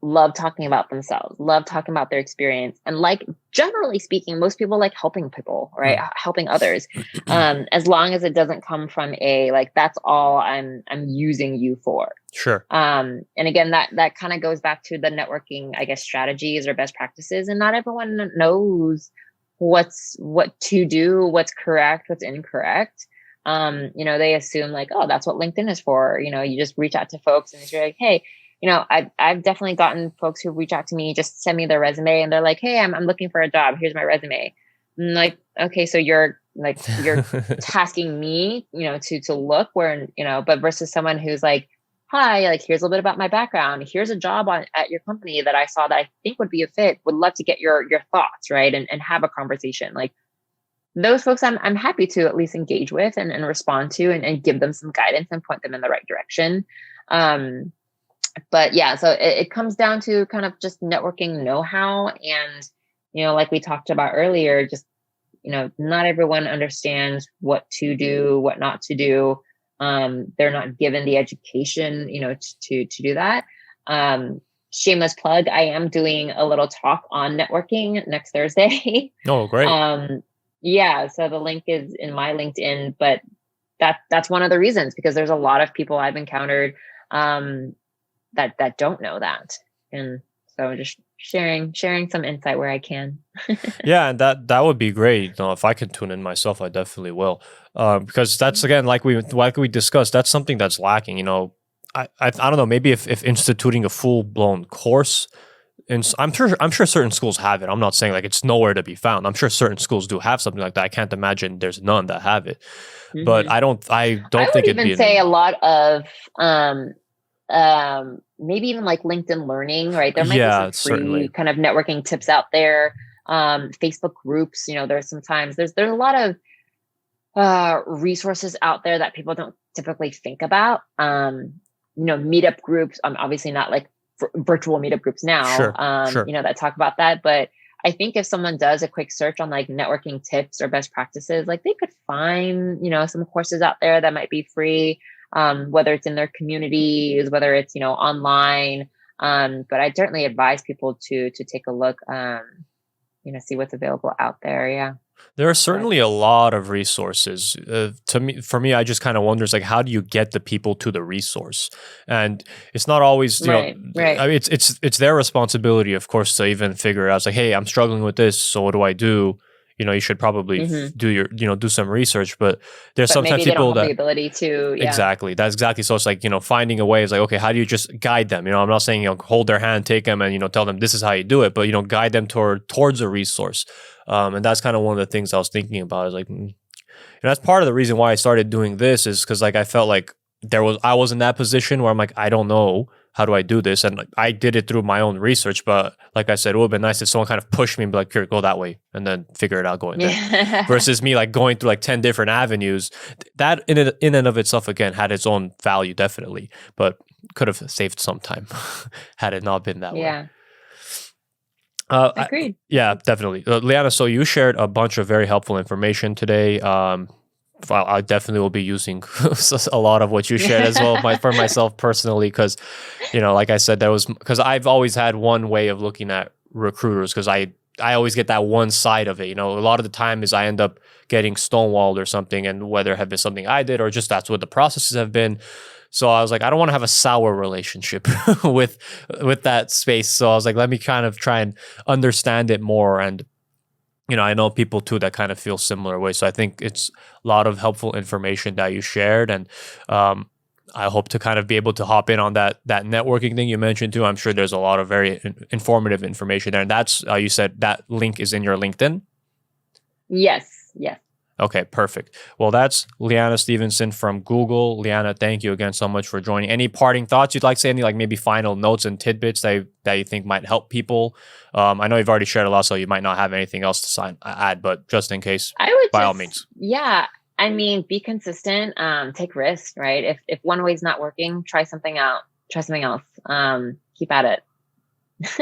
love talking about themselves, love talking about their experience. And like, generally speaking, most people like helping people, right? Helping others. As long as it doesn't come from like, that's all I'm using you for. Sure. And again, that kind of goes back to the networking, I guess, strategies or best practices. And not everyone knows what to do, what's correct, what's incorrect. They assume like, oh, that's what LinkedIn is for. You just reach out to folks and you're like, hey, I've definitely gotten folks who reach out to me, just send me their resume and they're like, hey, I'm looking for a job. Here's my resume. I'm like, okay, so you're tasking me, to look where, but versus someone who's like, hi, like, here's a little bit about my background. Here's a job at your company that I saw that I think would be a fit. Would love to get your thoughts, right? And have a conversation. Like those folks I'm happy to at least engage with and respond to and give them some guidance and point them in the right direction. But yeah, so it comes down to kind of just networking know-how. And, like we talked about earlier, just, not everyone understands what to do, what not to do. They're not given the education, to do that. Shameless plug, I am doing a little talk on networking next Thursday. Oh, great. Yeah, so the link is in my LinkedIn, but that's one of the reasons, because there's a lot of people I've encountered that don't know that. And so just sharing some insight where I can. Yeah, and that would be great. If I can tune in myself, I definitely will. Because that's, again, like we discussed, that's something that's lacking. I don't know, maybe if instituting a full-blown course, and I'm sure certain schools have it. I'm not saying like it's nowhere to be found. I'm sure certain schools do have something like that. I can't imagine there's none that have it. But I don't think it'd be a lot of maybe even like LinkedIn Learning, right? There might be some free certainly kind of networking tips out there. Facebook groups, there's sometimes there's a lot of resources out there that people don't typically think about. Meetup groups, obviously not like virtual meetup groups now, sure. That talk about that. But I think if someone does a quick search on like networking tips or best practices, like they could find, some courses out there that might be free. whether it's in their communities, whether it's, online. But I certainly advise people to take a look, see what's available out there. Yeah. There are certainly a lot of resources. For me, I just kind of wonder, like, how do you get the people to the resource? And it's not always, Right. I mean, it's their responsibility, of course, to even figure out, like, hey, I'm struggling with this, so what do I do? You should probably do some research. But there's But sometimes maybe they people don't have that the ability to. Yeah. exactly. That's exactly. So it's like, finding a way is like, okay, how do you just guide them? I'm not saying, hold their hand, take them and, tell them this is how you do it, but, guide them towards a resource. And that's kind of one of the things I was thinking about is like, that's part of the reason why I started doing this is because like, I felt like I was in that position where I'm like, I don't know. How do I do this? And like, I did it through my own research, but like I said, it would have been nice if someone kind of pushed me and be like, here, go that way and then figure it out going there. Versus me like going through like 10 different avenues. That in and of itself, again, had its own value, definitely, but could have saved some time had it not been that way. Agreed. Yeah, definitely. Leanna, so you shared a bunch of very helpful information today. I definitely will be using a lot of what you shared as well for myself personally, because, like I said, because I've always had one way of looking at recruiters, because I always get that one side of it. A lot of the time is I end up getting stonewalled or something, and whether it have been something I did or just that's what the processes have been. So I was like, I don't want to have a sour relationship with that space. So I was like, let me kind of try and understand it more. And I know people too that kind of feel similar ways. So I think it's a lot of helpful information that you shared. And I hope to kind of be able to hop in on that networking thing you mentioned too. I'm sure there's a lot of very informative information there. And that's, you said that link is in your LinkedIn? Yes. Okay, perfect. Well, that's Leanna Stephenson from Google. Leanna, thank you again so much for joining. Any parting thoughts you'd like to say? Any like maybe final notes and tidbits that you think might help people? I know you've already shared a lot, so you might not have anything else to add, but just in case, by all means. Yeah. I mean, be consistent, take risks, right? If one way is not working, try something out, try something else. Keep at it.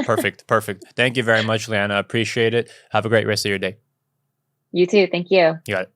Perfect. Thank you very much, Leanna. Appreciate it. Have a great rest of your day. You too. Thank you. You got it.